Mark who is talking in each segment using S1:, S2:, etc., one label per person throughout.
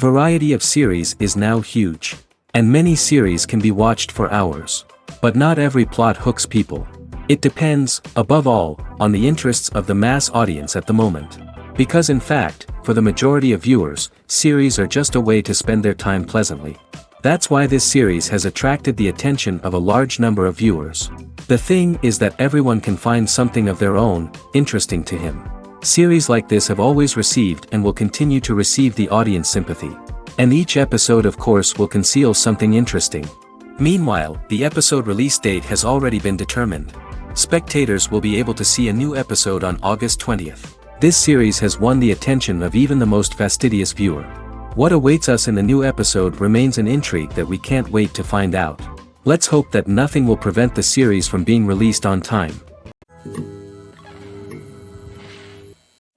S1: The variety of series is now huge. And many series can be watched for hours. But not every plot hooks people. It depends, above all, on the interests of the mass audience at the moment. Because in fact, for the majority of viewers, series are just a way to spend their time pleasantly. That's why this series has attracted the attention of a large number of viewers. The thing is that everyone can find something of their own, interesting to him. Series like this have always received and will continue to receive the audience sympathy. And each episode of course will conceal something interesting. Meanwhile, the episode release date has already been determined. Spectators will be able to see a new episode on August 20th. This series has won the attention of even the most fastidious viewer. What awaits us in the new episode remains an intrigue that we can't wait to find out. Let's hope that nothing will prevent the series from being released on time.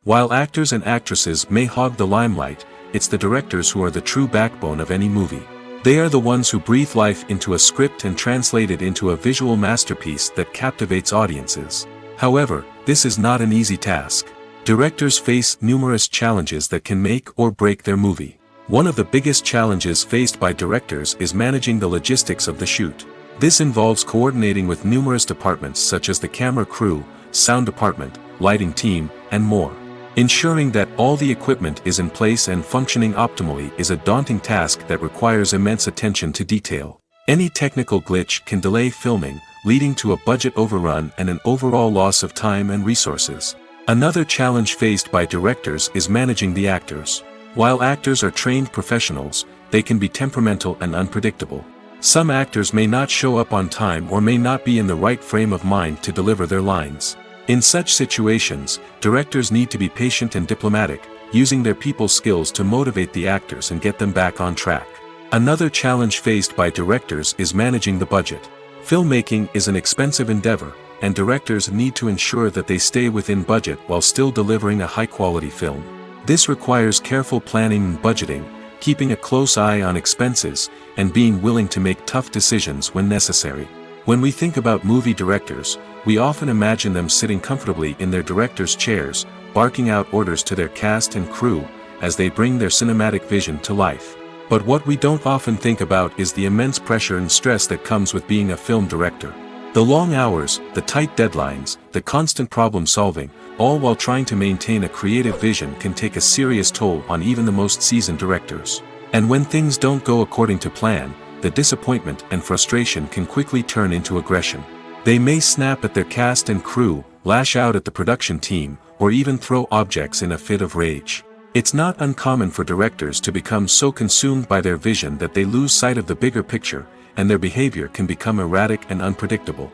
S1: While actors and actresses may hog the limelight, it's the directors who are the true backbone of any movie. They are the ones who breathe life into a script and translate it into a visual masterpiece that captivates audiences. However, this is not an easy task. Directors face numerous challenges that can make or break their movie. One of the biggest challenges faced by directors is managing the logistics of the shoot. This involves coordinating with numerous departments such as the camera crew, sound department, lighting team, and more. Ensuring that all the equipment is in place and functioning optimally is a daunting task that requires immense attention to detail. Any technical glitch can delay filming, leading to a budget overrun and an overall loss of time and resources. Another challenge faced by directors is managing the actors. While actors are trained professionals, they can be temperamental and unpredictable. Some actors may not show up on time or may not be in the right frame of mind to deliver their lines. In such situations, directors need to be patient and diplomatic, using their people skills to motivate the actors and get them back on track. Another challenge faced by directors is managing the budget. Filmmaking is an expensive endeavor, and directors need to ensure that they stay within budget while still delivering a high-quality film. This requires careful planning and budgeting, keeping a close eye on expenses, and being willing to make tough decisions when necessary. When we think about movie directors, we often imagine them sitting comfortably in their director's chairs, barking out orders to their cast and crew, as they bring their cinematic vision to life. But what we don't often think about is the immense pressure and stress that comes with being a film director. The long hours, the tight deadlines, the constant problem solving, all while trying to maintain a creative vision can take a serious toll on even the most seasoned directors. And when things don't go according to plan, the disappointment and frustration can quickly turn into aggression. They may snap at their cast and crew, lash out at the production team, or even throw objects in a fit of rage. It's not uncommon for directors to become so consumed by their vision that they lose sight of the bigger picture, and their behavior can become erratic and unpredictable.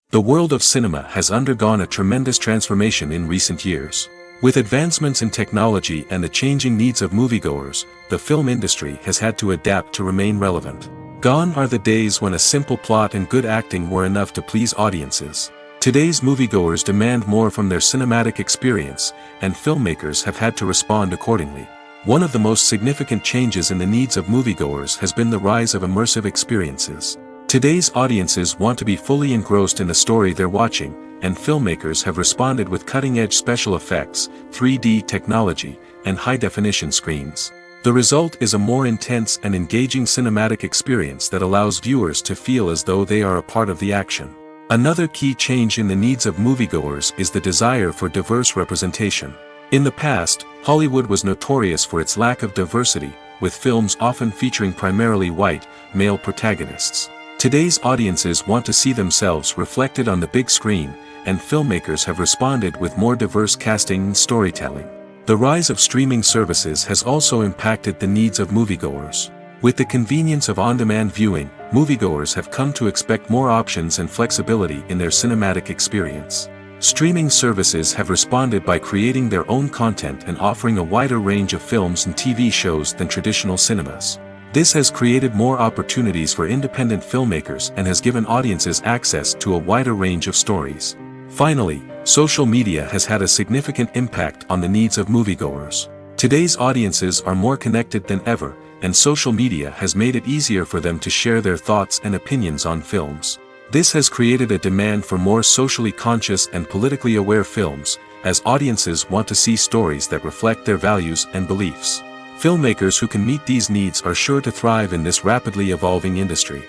S1: The world of cinema has undergone a tremendous transformation in recent years. With advancements in technology and the changing needs of moviegoers, the film industry has had to adapt to remain relevant. Gone are the days when a simple plot and good acting were enough to please audiences. Today's moviegoers demand more from their cinematic experience, and filmmakers have had to respond accordingly. One of the most significant changes in the needs of moviegoers has been the rise of immersive experiences. Today's audiences want to be fully engrossed in the story they're watching, and filmmakers have responded with cutting-edge special effects, 3D technology, and high-definition screens. The result is a more intense and engaging cinematic experience that allows viewers to feel as though they are a part of the action. Another key change in the needs of moviegoers is the desire for diverse representation. In the past, Hollywood was notorious for its lack of diversity, with films often featuring primarily white, male protagonists. Today's audiences want to see themselves reflected on the big screen, and filmmakers have responded with more diverse casting and storytelling. The rise of streaming services has also impacted the needs of moviegoers. With the convenience of on-demand viewing, moviegoers have come to expect more options and flexibility in their cinematic experience. Streaming services have responded by creating their own content and offering a wider range of films and TV shows than traditional cinemas. This has created more opportunities for independent filmmakers and has given audiences access to a wider range of stories. Finally, social media has had a significant impact on the needs of moviegoers. Today's audiences are more connected than ever, and social media has made it easier for them to share their thoughts and opinions on films. This has created a demand for more socially conscious and politically aware films, as audiences want to see stories that reflect their values and beliefs. Filmmakers who can meet these needs are sure to thrive in this rapidly evolving industry.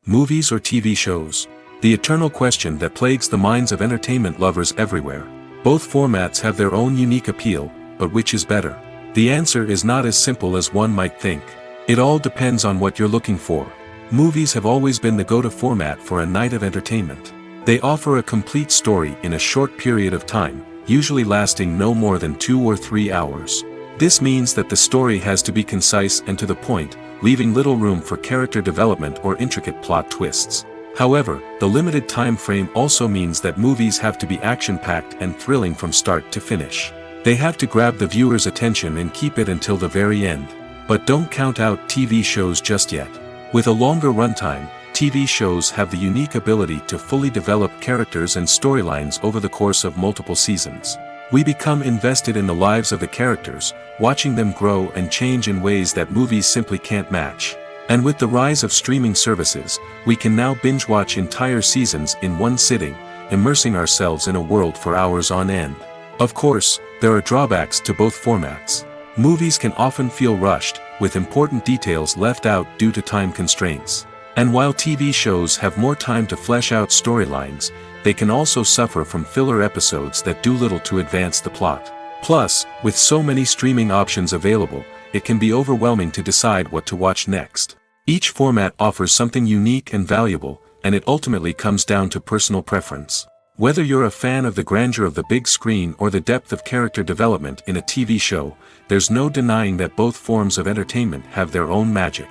S1: Movies or TV shows? The eternal question that plagues the minds of entertainment lovers everywhere. Both formats have their own unique appeal, but which is better? The answer is not as simple as one might think. It all depends on what you're looking for. Movies have always been the go-to format for a night of entertainment. They offer a complete story in a short period of time, usually lasting no more than 2 or 3 hours. This means that the story has to be concise and to the point, leaving little room for character development or intricate plot twists. However, the limited time frame also means that movies have to be action-packed and thrilling from start to finish. They have to grab the viewer's attention and keep it until the very end. But don't count out TV shows just yet. With a longer runtime, TV shows have the unique ability to fully develop characters and storylines over the course of multiple seasons. We become invested in the lives of the characters, watching them grow and change in ways that movies simply can't match. And with the rise of streaming services, we can now binge-watch entire seasons in one sitting, immersing ourselves in a world for hours on end. Of course, there are drawbacks to both formats. Movies can often feel rushed, with important details left out due to time constraints. And while TV shows have more time to flesh out storylines, they can also suffer from filler episodes that do little to advance the plot. Plus, with so many streaming options available, it can be overwhelming to decide what to watch next. Each format offers something unique and valuable, and it ultimately comes down to personal preference. Whether you're a fan of the grandeur of the big screen or the depth of character development in a TV show, there's no denying that both forms of entertainment have their own magic.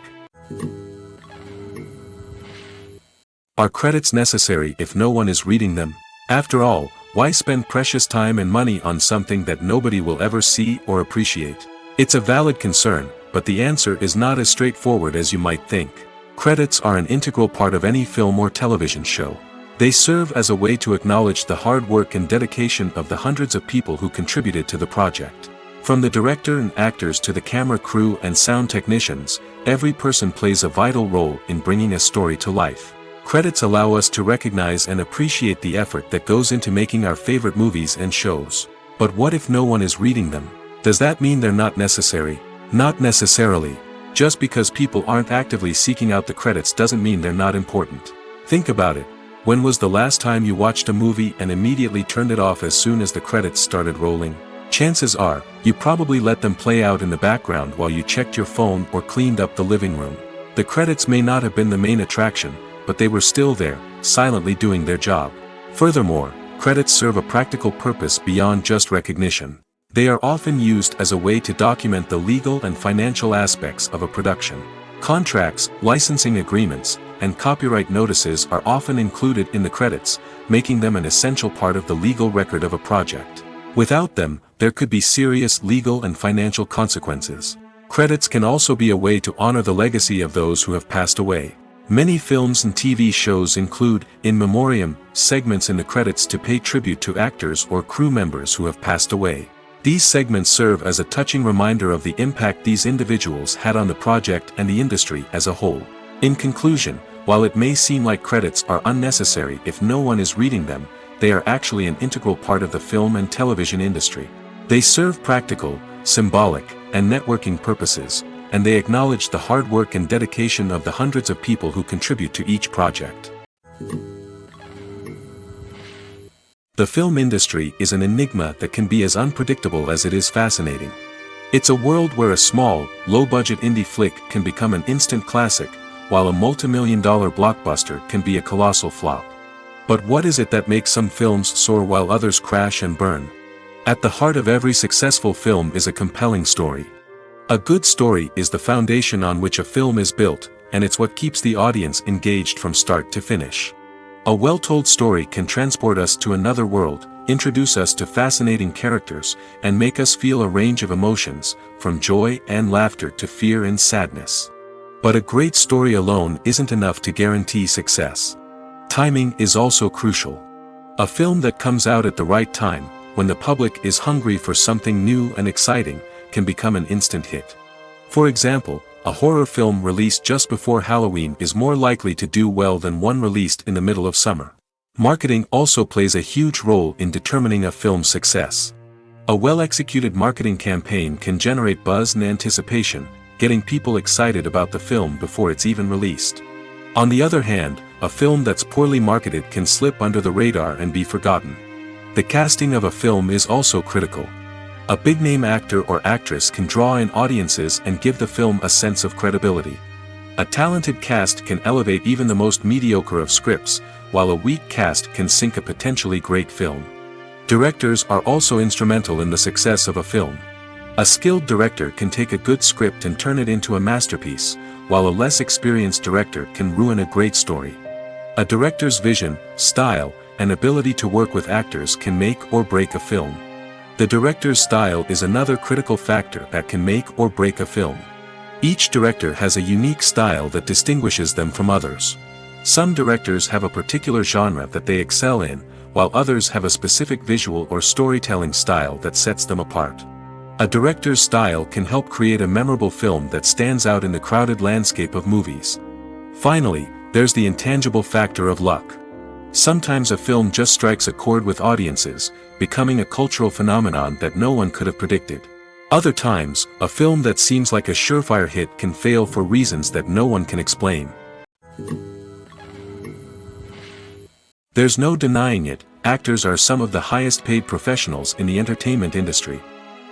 S1: Are credits necessary if no one is reading them? After all, why spend precious time and money on something that nobody will ever see or appreciate? It's a valid concern, but the answer is not as straightforward as you might think. Credits are an integral part of any film or television show. They serve as a way to acknowledge the hard work and dedication of the hundreds of people who contributed to the project. From the director and actors to the camera crew and sound technicians, every person plays a vital role in bringing a story to life. Credits allow us to recognize and appreciate the effort that goes into making our favorite movies and shows. But what if no one is reading them? Does that mean they're not necessary? Not necessarily. Just because people aren't actively seeking out the credits doesn't mean they're not important. Think about it. When was the last time you watched a movie and immediately turned it off as soon as the credits started rolling? Chances are, you probably let them play out in the background while you checked your phone or cleaned up the living room. The credits may not have been the main attraction, but they were still there, silently doing their job. Furthermore, credits serve a practical purpose beyond just recognition. They are often used as a way to document the legal and financial aspects of a production. Contracts, licensing agreements, and copyright notices are often included in the credits, making them an essential part of the legal record of a project. Without them, there could be serious legal and financial consequences. Credits can also be a way to honor the legacy of those who have passed away. Many films and TV shows include, in memoriam, segments in the credits to pay tribute to actors or crew members who have passed away. These segments serve as a touching reminder of the impact these individuals had on the project and the industry as a whole. In conclusion, while it may seem like credits are unnecessary if no one is reading them, they are actually an integral part of the film and television industry. They serve practical, symbolic, and networking purposes, and they acknowledge the hard work and dedication of the hundreds of people who contribute to each project. The film industry is an enigma that can be as unpredictable as it is fascinating. It's a world where a small, low-budget indie flick can become an instant classic, while a multi-million-dollar blockbuster can be a colossal flop. But what is it that makes some films soar while others crash and burn? At the heart of every successful film is a compelling story. A good story is the foundation on which a film is built, and it's what keeps the audience engaged from start to finish. A well-told story can transport us to another world, introduce us to fascinating characters, and make us feel a range of emotions, from joy and laughter to fear and sadness. But a great story alone isn't enough to guarantee success. Timing is also crucial. A film that comes out at the right time, when the public is hungry for something new and exciting, can become an instant hit. For example, a horror film released just before Halloween is more likely to do well than one released in the middle of summer. Marketing also plays a huge role in determining a film's success. A well-executed marketing campaign can generate buzz and anticipation, getting people excited about the film before it's even released. On the other hand, a film that's poorly marketed can slip under the radar and be forgotten. The casting of a film is also critical. A big-name actor or actress can draw in audiences and give the film a sense of credibility. A talented cast can elevate even the most mediocre of scripts, while a weak cast can sink a potentially great film. Directors are also instrumental in the success of a film. A skilled director can take a good script and turn it into a masterpiece, while a less experienced director can ruin a great story. A director's vision, style, and ability to work with actors can make or break a film. The director's style is another critical factor that can make or break a film. Each director has a unique style that distinguishes them from others. Some directors have a particular genre that they excel in, while others have a specific visual or storytelling style that sets them apart. A director's style can help create a memorable film that stands out in the crowded landscape of movies. Finally, there's the intangible factor of luck. Sometimes a film just strikes a chord with audiences, becoming a cultural phenomenon that no one could have predicted. Other times, a film that seems like a surefire hit can fail for reasons that no one can explain. There's no denying it, actors are some of the highest paid professionals in the entertainment industry.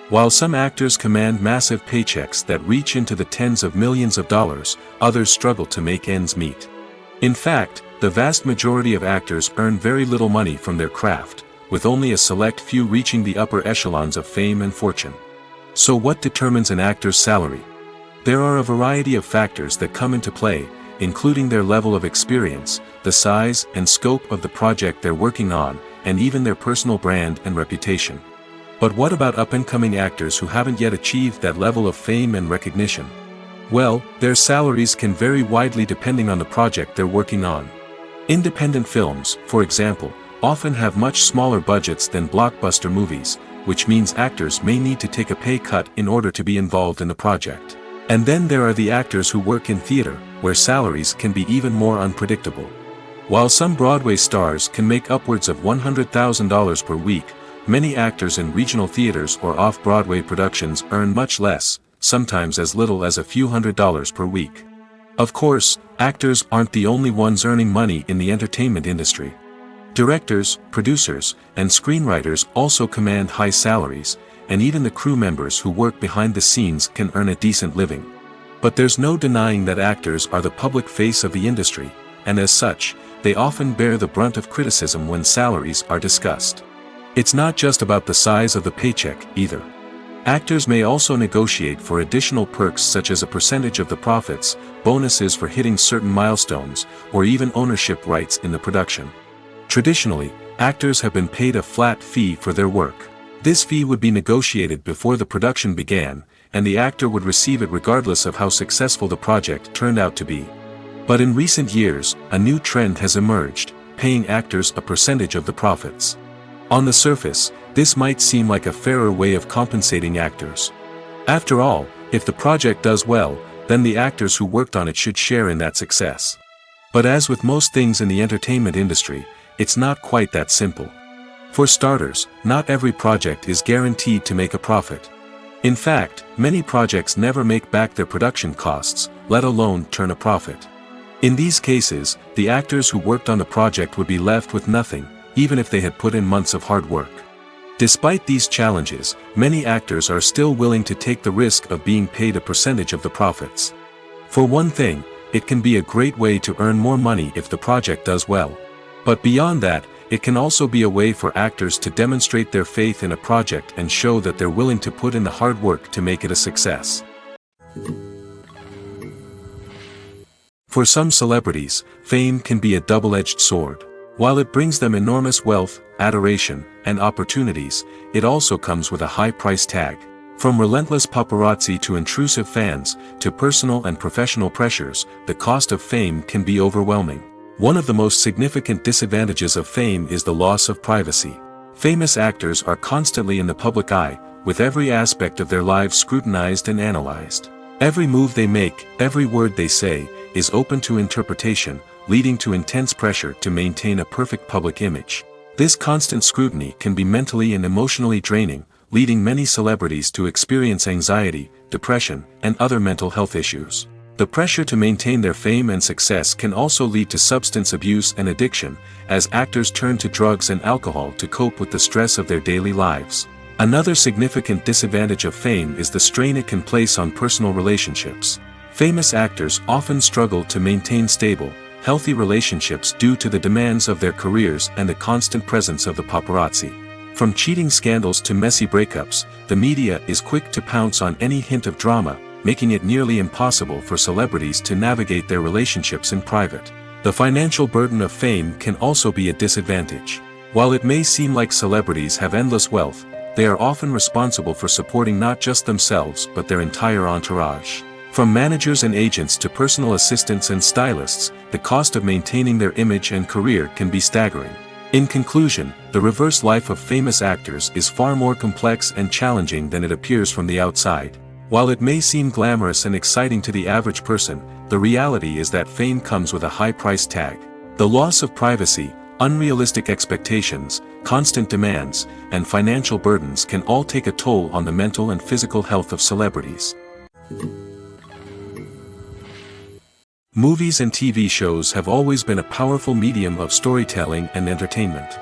S1: While some actors command massive paychecks that reach into the tens of millions of dollars, others struggle to make ends meet. In fact, the vast majority of actors earn very little money from their craft, with only a select few reaching the upper echelons of fame and fortune. So what determines an actor's salary? There are a variety of factors that come into play, including their level of experience, the size and scope of the project they're working on, and even their personal brand and reputation. But what about up-and-coming actors who haven't yet achieved that level of fame and recognition? Well, their salaries can vary widely depending on the project they're working on. Independent films, for example, often have much smaller budgets than blockbuster movies, which means actors may need to take a pay cut in order to be involved in the project. And then there are the actors who work in theater, where salaries can be even more unpredictable. While some Broadway stars can make upwards of $100,000 per week, many actors in regional theaters or off-Broadway productions earn much less, sometimes as little as a few $100s per week. Of course, actors aren't the only ones earning money in the entertainment industry. Directors, producers, and screenwriters also command high salaries, and even the crew members who work behind the scenes can earn a decent living. But there's no denying that actors are the public face of the industry, and as such, they often bear the brunt of criticism when salaries are discussed. It's not just about the size of the paycheck, either. Actors may also negotiate for additional perks such as a percentage of the profits, bonuses for hitting certain milestones, or even ownership rights in the production. Traditionally, actors have been paid a flat fee for their work. This fee would be negotiated before the production began, and the actor would receive it regardless of how successful the project turned out to be. But in recent years, a new trend has emerged, paying actors a percentage of the profits. On the surface, this might seem like a fairer way of compensating actors. After all, if the project does well, then the actors who worked on it should share in that success. But as with most things in the entertainment industry, it's not quite that simple. For starters, not every project is guaranteed to make a profit. In fact, many projects never make back their production costs, let alone turn a profit. In these cases, the actors who worked on the project would be left with nothing, even if they had put in months of hard work. Despite these challenges, many actors are still willing to take the risk of being paid a percentage of the profits. For one thing, it can be a great way to earn more money if the project does well. But beyond that, it can also be a way for actors to demonstrate their faith in a project and show that they're willing to put in the hard work to make it a success. For some celebrities, fame can be a double-edged sword. While it brings them enormous wealth, adoration, and opportunities, it also comes with a high price tag. From relentless paparazzi to intrusive fans, to personal and professional pressures, the cost of fame can be overwhelming. One of the most significant disadvantages of fame is the loss of privacy. Famous actors are constantly in the public eye, with every aspect of their lives scrutinized and analyzed. Every move they make, every word they say, is open to interpretation, leading to intense pressure to maintain a perfect public image. This constant scrutiny can be mentally and emotionally draining, leading many celebrities to experience anxiety, depression, and other mental health issues. The pressure to maintain their fame and success can also lead to substance abuse and addiction, as actors turn to drugs and alcohol to cope with the stress of their daily lives. Another significant disadvantage of fame is the strain it can place on personal relationships. Famous actors often struggle to maintain stable, healthy relationships due to the demands of their careers and the constant presence of the paparazzi. From cheating scandals to messy breakups, the media is quick to pounce on any hint of drama, making it nearly impossible for celebrities to navigate their relationships in private. The financial burden of fame can also be a disadvantage. While it may seem like celebrities have endless wealth, they are often responsible for supporting not just themselves but their entire entourage. From managers and agents to personal assistants and stylists, the cost of maintaining their image and career can be staggering. In conclusion, the reverse life of famous actors is far more complex and challenging than it appears from the outside. While it may seem glamorous and exciting to the average person, the reality is that fame comes with a high price tag. The loss of privacy, unrealistic expectations, constant demands, and financial burdens can all take a toll on the mental and physical health of celebrities. Movies and TV shows have always been a powerful medium of storytelling and entertainment.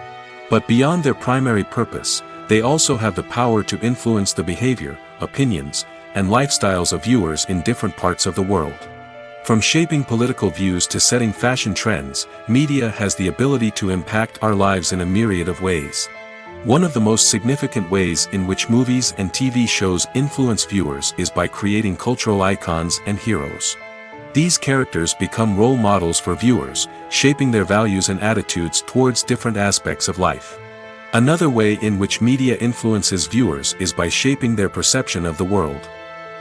S1: But beyond their primary purpose, they also have the power to influence the behavior, opinions, and lifestyles of viewers in different parts of the world. From shaping political views to setting fashion trends, media has the ability to impact our lives in a myriad of ways. One of the most significant ways in which movies and TV shows influence viewers is by creating cultural icons and heroes. These characters become role models for viewers, shaping their values and attitudes towards different aspects of life. Another way in which media influences viewers is by shaping their perception of the world.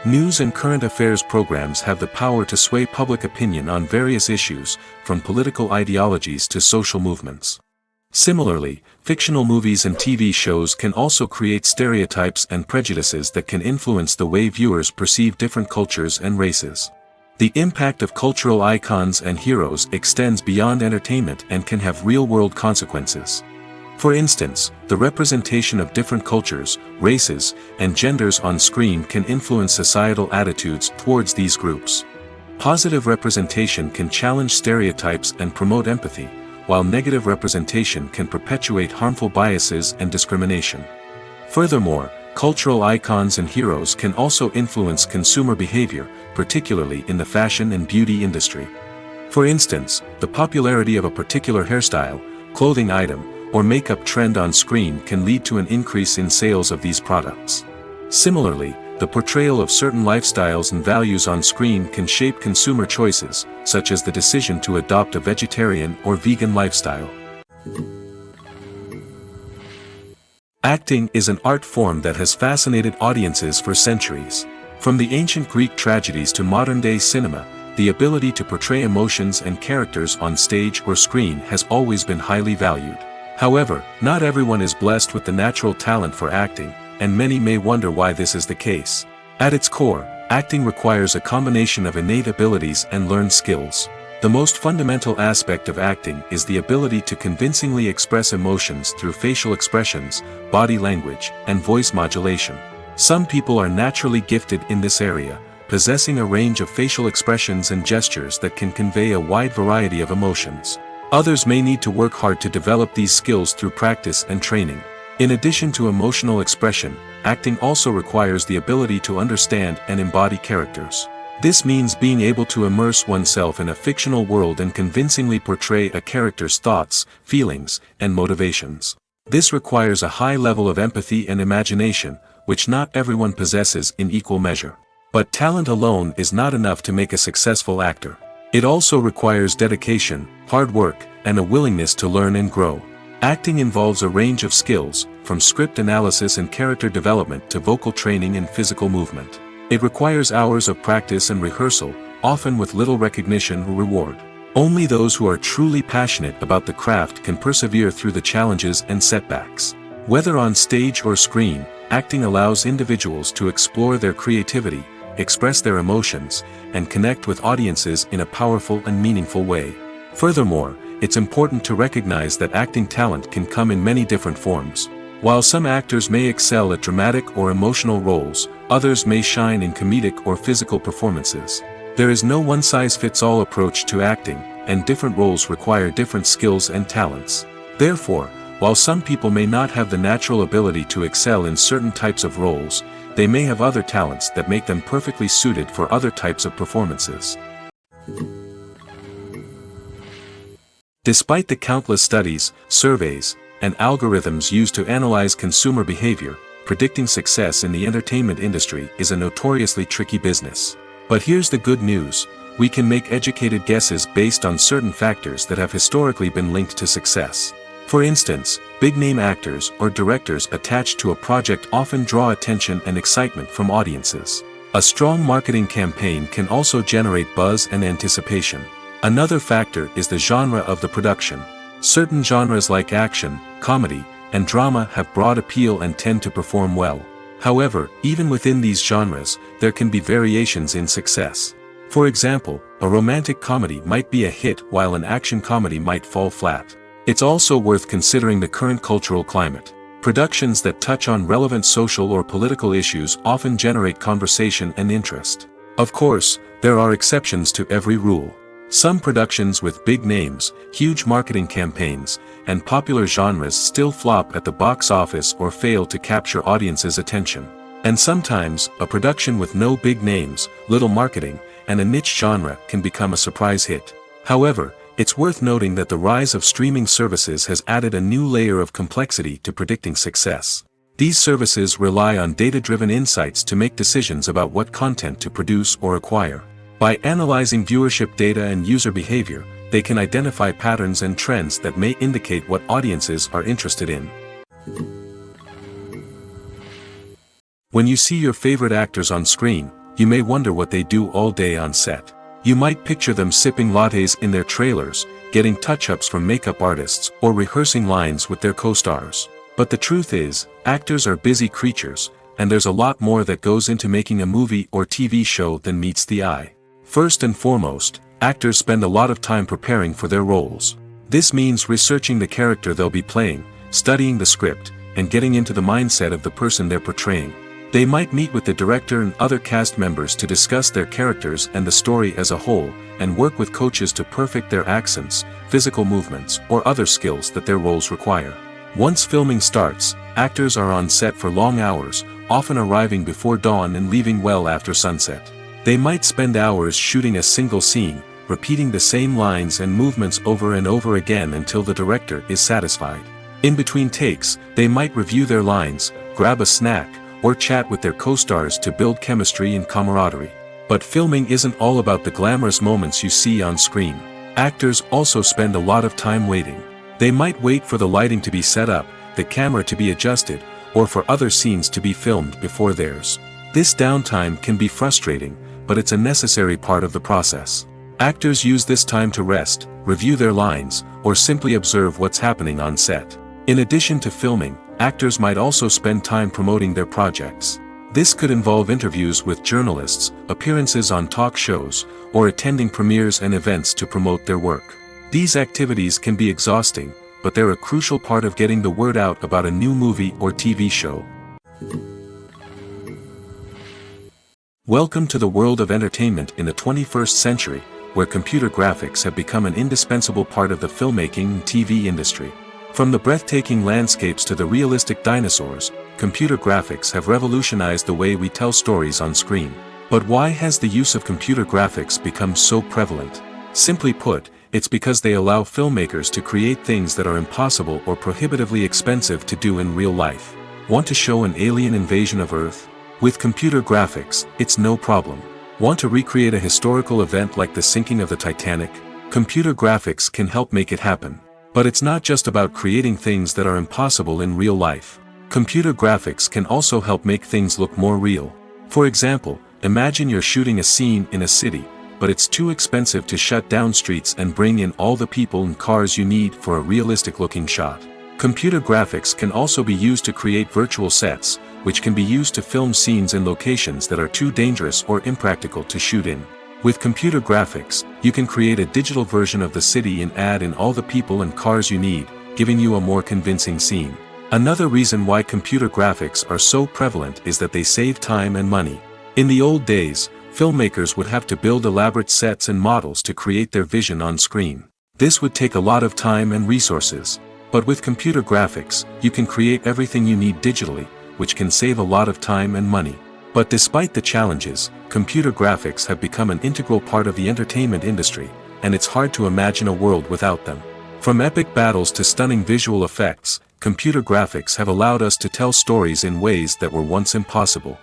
S1: News and current affairs programs have the power to sway public opinion on various issues, from political ideologies to social movements. Similarly, fictional movies and TV shows can also create stereotypes and prejudices that can influence the way viewers perceive different cultures and races. The impact of cultural icons and heroes extends beyond entertainment and can have real-world consequences. For instance, the representation of different cultures, races, and genders on screen can influence societal attitudes towards these groups. Positive representation can challenge stereotypes and promote empathy, while negative representation can perpetuate harmful biases and discrimination. Furthermore, cultural icons and heroes can also influence consumer behavior, particularly in the fashion and beauty industry. For instance, the popularity of a particular hairstyle, clothing item, or makeup trend on screen can lead to an increase in sales of these products. Similarly, the portrayal of certain lifestyles and values on screen can shape consumer choices, such as the decision to adopt a vegetarian or vegan lifestyle. Acting is an art form that has fascinated audiences for centuries. From the ancient Greek tragedies to modern-day cinema, the ability to portray emotions and characters on stage or screen has always been highly valued. However, not everyone is blessed with the natural talent for acting, and many may wonder why this is the case. At its core, acting requires a combination of innate abilities and learned skills. The most fundamental aspect of acting is the ability to convincingly express emotions through facial expressions, body language, and voice modulation. Some people are naturally gifted in this area, possessing a range of facial expressions and gestures that can convey a wide variety of emotions. Others may need to work hard to develop these skills through practice and training. In addition to emotional expression, acting also requires the ability to understand and embody characters. This means being able to immerse oneself in a fictional world and convincingly portray a character's thoughts, feelings, and motivations. This requires a high level of empathy and imagination, which not everyone possesses in equal measure. But talent alone is not enough to make a successful actor. It also requires dedication, hard work, and a willingness to learn and grow. Acting involves a range of skills, from script analysis and character development to vocal training and physical movement. It requires hours of practice and rehearsal, often with little recognition or reward. Only those who are truly passionate about the craft can persevere through the challenges and setbacks. Whether on stage or screen, acting allows individuals to explore their creativity, express their emotions, and connect with audiences in a powerful and meaningful way. Furthermore, it's important to recognize that acting talent can come in many different forms. While some actors may excel at dramatic or emotional roles, others may shine in comedic or physical performances. There is no one-size-fits-all approach to acting, and different roles require different skills and talents. Therefore, while some people may not have the natural ability to excel in certain types of roles, they may have other talents that make them perfectly suited for other types of performances. Despite the countless studies, surveys, and algorithms used to analyze consumer behavior, predicting success in the entertainment industry is a notoriously tricky business. But here's the good news: we can make educated guesses based on certain factors that have historically been linked to success. For instance, big-name actors or directors attached to a project often draw attention and excitement from audiences. A strong marketing campaign can also generate buzz and anticipation. Another factor is the genre of the production. Certain genres like action, comedy, and drama have broad appeal and tend to perform well. However, even within these genres, there can be variations in success. For example, a romantic comedy might be a hit while an action comedy might fall flat. It's also worth considering the current cultural climate. Productions that touch on relevant social or political issues often generate conversation and interest. Of course, there are exceptions to every rule. Some productions with big names, huge marketing campaigns, and popular genres still flop at the box office or fail to capture audiences' attention. And sometimes, a production with no big names, little marketing, and a niche genre can become a surprise hit. However, it's worth noting that the rise of streaming services has added a new layer of complexity to predicting success. These services rely on data-driven insights to make decisions about what content to produce or acquire. By analyzing viewership data and user behavior, they can identify patterns and trends that may indicate what audiences are interested in. When you see your favorite actors on screen, you may wonder what they do all day on set. You might picture them sipping lattes in their trailers, getting touch-ups from makeup artists, or rehearsing lines with their co-stars. But the truth is, actors are busy creatures, and there's a lot more that goes into making a movie or TV show than meets the eye. First and foremost, actors spend a lot of time preparing for their roles. This means researching the character they'll be playing, studying the script, and getting into the mindset of the person they're portraying. They might meet with the director and other cast members to discuss their characters and the story as a whole, and work with coaches to perfect their accents, physical movements, or other skills that their roles require. Once filming starts, actors are on set for long hours, often arriving before dawn and leaving well after sunset. They might spend hours shooting a single scene, repeating the same lines and movements over and over again until the director is satisfied. In between takes, they might review their lines, grab a snack, or chat with their co-stars to build chemistry and camaraderie. But filming isn't all about the glamorous moments you see on screen. Actors also spend a lot of time waiting. They might wait for the lighting to be set up, the camera to be adjusted, or for other scenes to be filmed before theirs. This downtime can be frustrating, but it's a necessary part of the process. Actors use this time to rest, review their lines, or simply observe what's happening on set. In addition to filming, actors might also spend time promoting their projects. This could involve interviews with journalists, appearances on talk shows, or attending premieres and events to promote their work. These activities can be exhausting, but they're a crucial part of getting the word out about a new movie or TV show. Welcome to the world of entertainment in the 21st century, where computer graphics have become an indispensable part of the filmmaking and TV industry. From the breathtaking landscapes to the realistic dinosaurs, computer graphics have revolutionized the way we tell stories on screen. But why has the use of computer graphics become so prevalent? Simply put, it's because they allow filmmakers to create things that are impossible or prohibitively expensive to do in real life. Want to show an alien invasion of Earth? With computer graphics, it's no problem. Want to recreate a historical event like the sinking of the Titanic? Computer graphics can help make it happen. But it's not just about creating things that are impossible in real life. Computer graphics can also help make things look more real. For example, imagine you're shooting a scene in a city, but it's too expensive to shut down streets and bring in all the people and cars you need for a realistic-looking shot. Computer graphics can also be used to create virtual sets, which can be used to film scenes in locations that are too dangerous or impractical to shoot in. With computer graphics, you can create a digital version of the city and add in all the people and cars you need, giving you a more convincing scene. Another reason why computer graphics are so prevalent is that they save time and money. In the old days, filmmakers would have to build elaborate sets and models to create their vision on screen. This would take a lot of time and resources. But with computer graphics, you can create everything you need digitally, which can save a lot of time and money. But despite the challenges, computer graphics have become an integral part of the entertainment industry, and it's hard to imagine a world without them. From epic battles to stunning visual effects, computer graphics have allowed us to tell stories in ways that were once impossible.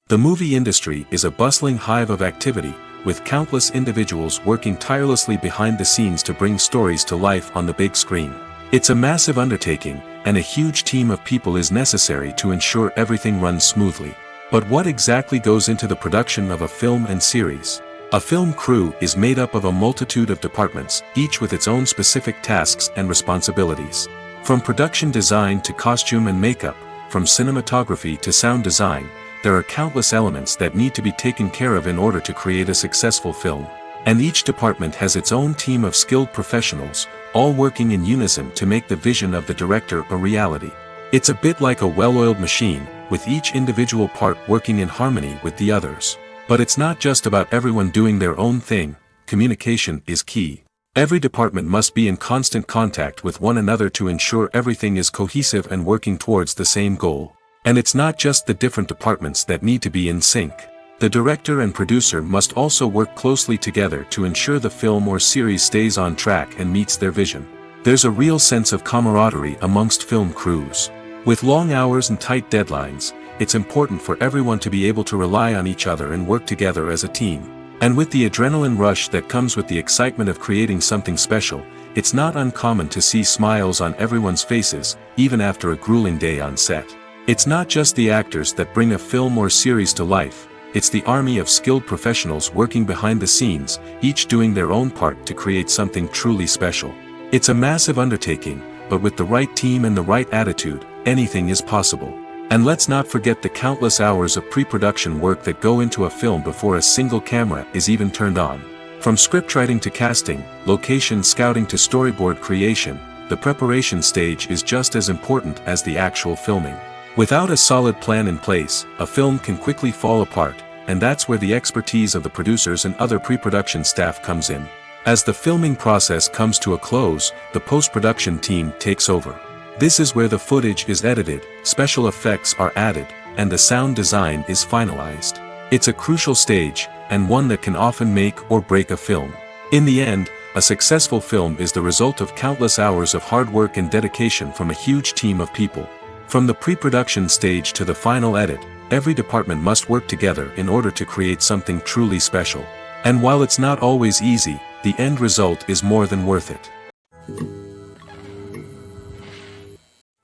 S1: The movie industry is a bustling hive of activity, with countless individuals working tirelessly behind the scenes to bring stories to life on the big screen. It's a massive undertaking, and a huge team of people is necessary to ensure everything runs smoothly. But what exactly goes into the production of a film and series? A film crew is made up of a multitude of departments, each with its own specific tasks and responsibilities. From production design to costume and makeup, from cinematography to sound design, there are countless elements that need to be taken care of in order to create a successful film. And each department has its own team of skilled professionals, all working in unison to make the vision of the director a reality. It's a bit like a well-oiled machine, with each individual part working in harmony with the others. But it's not just about everyone doing their own thing. Communication is key. Every department must be in constant contact with one another to ensure everything is cohesive and working towards the same goal. And it's not just the different departments that need to be in sync. The director and producer must also work closely together to ensure the film or series stays on track and meets their vision. There's a real sense of camaraderie amongst film crews. With long hours and tight deadlines, it's important for everyone to be able to rely on each other and work together as a team. And with the adrenaline rush that comes with the excitement of creating something special, it's not uncommon to see smiles on everyone's faces, even after a grueling day on set. It's not just the actors that bring a film or series to life. It's the army of skilled professionals working behind the scenes, each doing their own part to create something truly special. It's a massive undertaking, but with the right team and the right attitude, anything is possible. And let's not forget the countless hours of pre-production work that go into a film before a single camera is even turned on. From scriptwriting to casting, location scouting to storyboard creation, the preparation stage is just as important as the actual filming. Without a solid plan in place, a film can quickly fall apart, and that's where the expertise of the producers and other pre-production staff comes in. As the filming process comes to a close, the post-production team takes over. This is where the footage is edited, special effects are added, and the sound design is finalized. It's a crucial stage, and one that can often make or break a film. In the end, a successful film is the result of countless hours of hard work and dedication from a huge team of people. From the pre-production stage to the final edit, every department must work together in order to create something truly special. And while it's not always easy, the end result is more than worth it.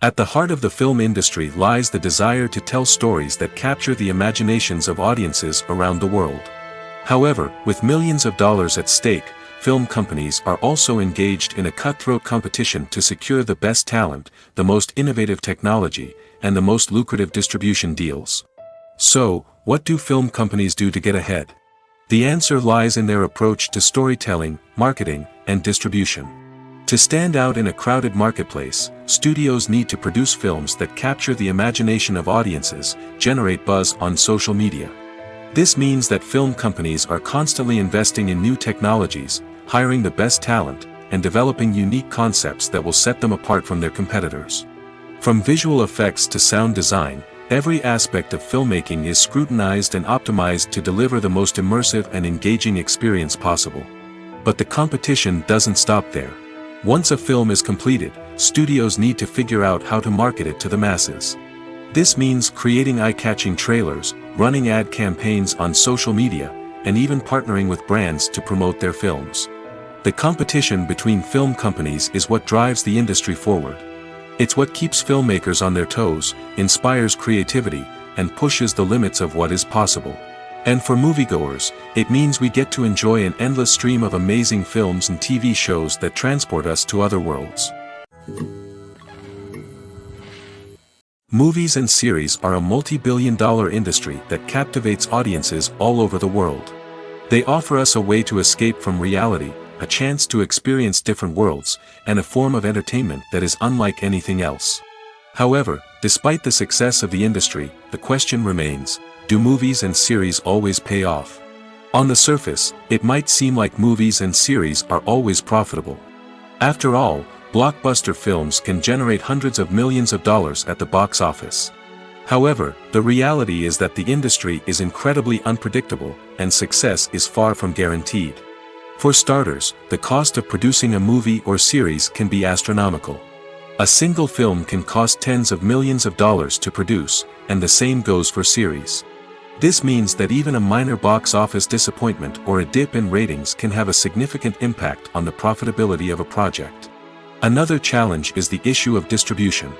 S1: At the heart of the film industry lies the desire to tell stories that capture the imaginations of audiences around the world. However, with millions of dollars at stake, film companies are also engaged in a cutthroat competition to secure the best talent, the most innovative technology, and the most lucrative distribution deals. So, what do film companies do to get ahead? The answer lies in their approach to storytelling, marketing, and distribution. To stand out in a crowded marketplace, studios need to produce films that capture the imagination of audiences, generate buzz on social media. This means that film companies are constantly investing in new technologies, hiring the best talent, and developing unique concepts that will set them apart from their competitors. From visual effects to sound design, every aspect of filmmaking is scrutinized and optimized to deliver the most immersive and engaging experience possible. But the competition doesn't stop there. Once a film is completed, studios need to figure out how to market it to the masses. This means creating eye-catching trailers, running ad campaigns on social media, and even partnering with brands to promote their films. The competition between film companies is what drives the industry forward. It's what keeps filmmakers on their toes, inspires creativity, and pushes the limits of what is possible. And for moviegoers, it means we get to enjoy an endless stream of amazing films and TV shows that transport us to other worlds. Movies and series are a multi-billion-dollar industry that captivates audiences all over the world. They offer us a way to escape from reality, a chance to experience different worlds, and a form of entertainment that is unlike anything else. However, despite the success of the industry, the question remains, do movies and series always pay off? On the surface, it might seem like movies and series are always profitable. After all, blockbuster films can generate hundreds of millions of dollars at the box office. However, the reality is that the industry is incredibly unpredictable, and success is far from guaranteed. For starters, the cost of producing a movie or series can be astronomical. A single film can cost tens of millions of dollars to produce, and the same goes for series. This means that even a minor box office disappointment or a dip in ratings can have a significant impact on the profitability of a project. Another challenge is the issue of distribution.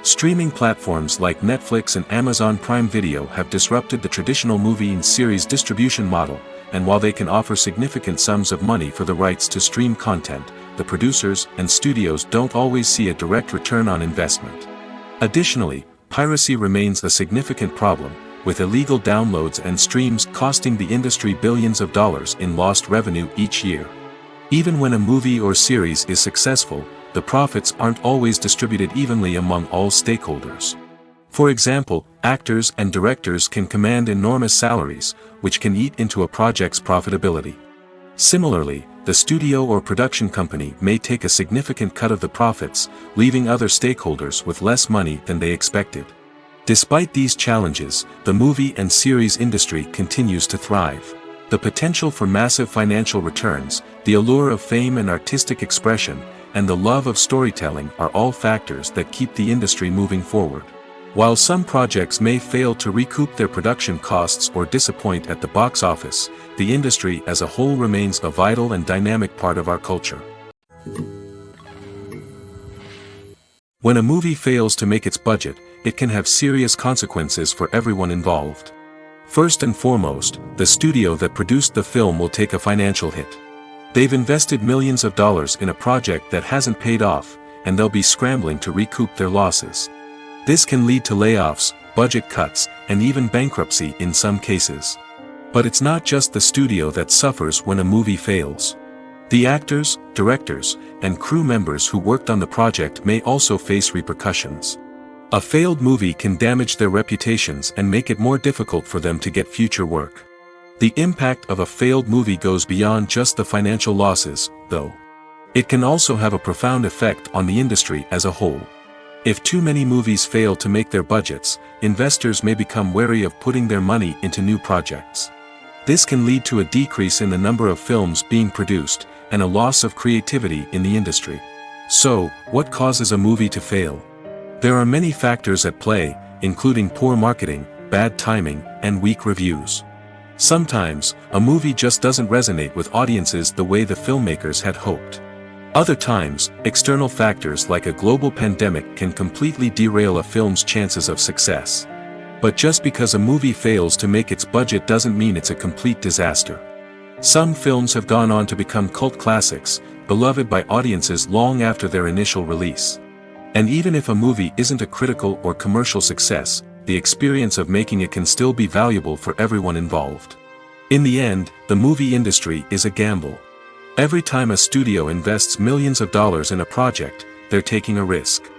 S1: Streaming platforms like Netflix and Amazon Prime Video have disrupted the traditional movie and series distribution model, and while they can offer significant sums of money for the rights to stream content, the producers and studios don't always see a direct return on investment. Additionally, piracy remains a significant problem, with illegal downloads and streams costing the industry billions of dollars in lost revenue each year. Even when a movie or series is successful, the profits aren't always distributed evenly among all stakeholders. For example, actors and directors can command enormous salaries, which can eat into a project's profitability. Similarly, the studio or production company may take a significant cut of the profits, leaving other stakeholders with less money than they expected. Despite these challenges, the movie and series industry continues to thrive. The potential for massive financial returns, the allure of fame and artistic expression, and the love of storytelling are all factors that keep the industry moving forward. While some projects may fail to recoup their production costs or disappoint at the box office, the industry as a whole remains a vital and dynamic part of our culture. When a movie fails to make its budget, it can have serious consequences for everyone involved. First and foremost, the studio that produced the film will take a financial hit. They've invested millions of dollars in a project that hasn't paid off, and they'll be scrambling to recoup their losses. This can lead to layoffs, budget cuts, and even bankruptcy in some cases. But it's not just the studio that suffers when a movie fails. The actors, directors, and crew members who worked on the project may also face repercussions. A failed movie can damage their reputations and make it more difficult for them to get future work. The impact of a failed movie goes beyond just the financial losses, though. It can also have a profound effect on the industry as a whole. If too many movies fail to make their budgets, investors may become wary of putting their money into new projects. This can lead to a decrease in the number of films being produced, and a loss of creativity in the industry. So, what causes a movie to fail? There are many factors at play, including poor marketing, bad timing, and weak reviews. Sometimes, a movie just doesn't resonate with audiences the way the filmmakers had hoped. Other times, external factors like a global pandemic can completely derail a film's chances of success. But just because a movie fails to make its budget doesn't mean it's a complete disaster. Some films have gone on to become cult classics, beloved by audiences long after their initial release. And even if a movie isn't a critical or commercial success, the experience of making it can still be valuable for everyone involved. In the end, the movie industry is a gamble. Every time a studio invests millions of dollars in a project, they're taking a risk.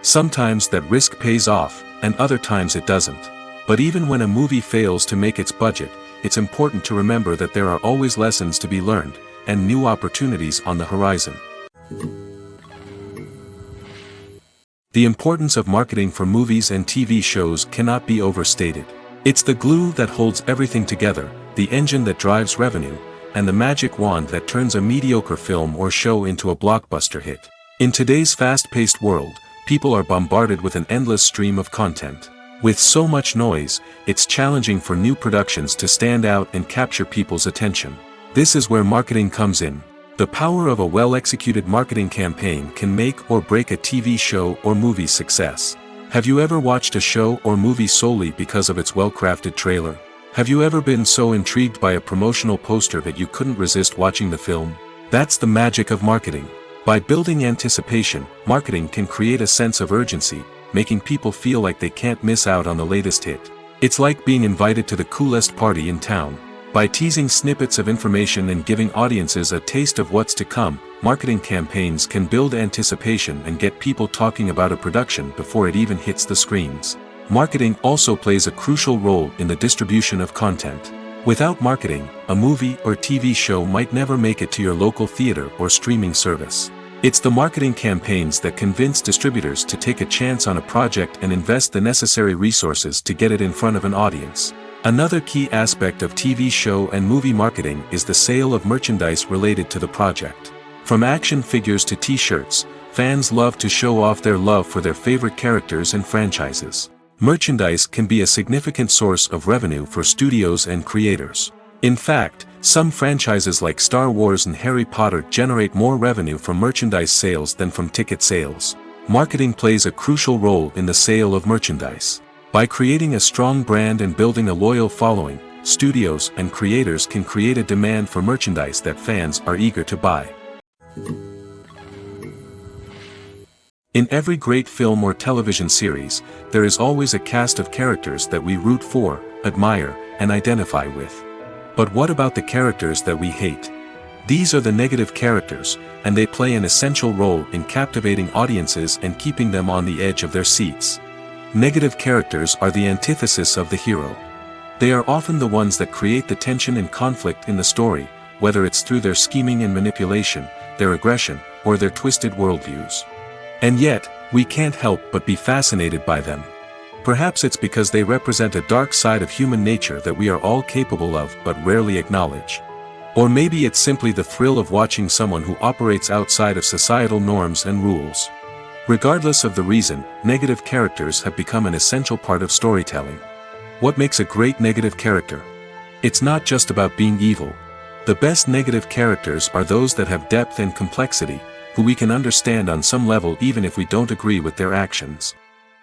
S1: Sometimes that risk pays off, and other times it doesn't. But even when a movie fails to make its budget, it's important to remember that there are always lessons to be learned, and new opportunities on the horizon. The importance of marketing for movies and TV shows cannot be overstated. It's the glue that holds everything together, the engine that drives revenue, and the magic wand that turns a mediocre film or show into a blockbuster hit. In today's fast-paced world, people are bombarded with an endless stream of content. With so much noise, it's challenging for new productions to stand out and capture people's attention. This is where marketing comes in. The power of a well-executed marketing campaign can make or break a TV show or movie's success. Have you ever watched a show or movie solely because of its well-crafted trailer? Have you ever been so intrigued by a promotional poster that you couldn't resist watching the film? That's the magic of marketing. By building anticipation, marketing can create a sense of urgency, making people feel like they can't miss out on the latest hit. It's like being invited to the coolest party in town. By teasing snippets of information and giving audiences a taste of what's to come, marketing campaigns can build anticipation and get people talking about a production before it even hits the screens. Marketing also plays a crucial role in the distribution of content. Without marketing, a movie or TV show might never make it to your local theater or streaming service. It's the marketing campaigns that convince distributors to take a chance on a project and invest the necessary resources to get it in front of an audience. Another key aspect of TV show and movie marketing is the sale of merchandise related to the project. From action figures to t-shirts, fans love to show off their love for their favorite characters and franchises. Merchandise can be a significant source of revenue for studios and creators. In fact, some franchises like Star Wars and Harry Potter generate more revenue from merchandise sales than from ticket sales. Marketing plays a crucial role in the sale of merchandise. By creating a strong brand and building a loyal following, studios and creators can create a demand for merchandise that fans are eager to buy. In every great film or television series, there is always a cast of characters that we root for, admire, and identify with. But what about the characters that we hate? These are the negative characters, and they play an essential role in captivating audiences and keeping them on the edge of their seats. Negative characters are the antithesis of the hero. They are often the ones that create the tension and conflict in the story, whether it's through their scheming and manipulation, their aggression, or their twisted worldviews. And yet, we can't help but be fascinated by them. Perhaps it's because they represent a dark side of human nature that we are all capable of but rarely acknowledge. Or maybe it's simply the thrill of watching someone who operates outside of societal norms and rules. Regardless of the reason, negative characters have become an essential part of storytelling. What makes a great negative character? It's not just about being evil. The best negative characters are those that have depth and complexity, who we can understand on some level even if we don't agree with their actions.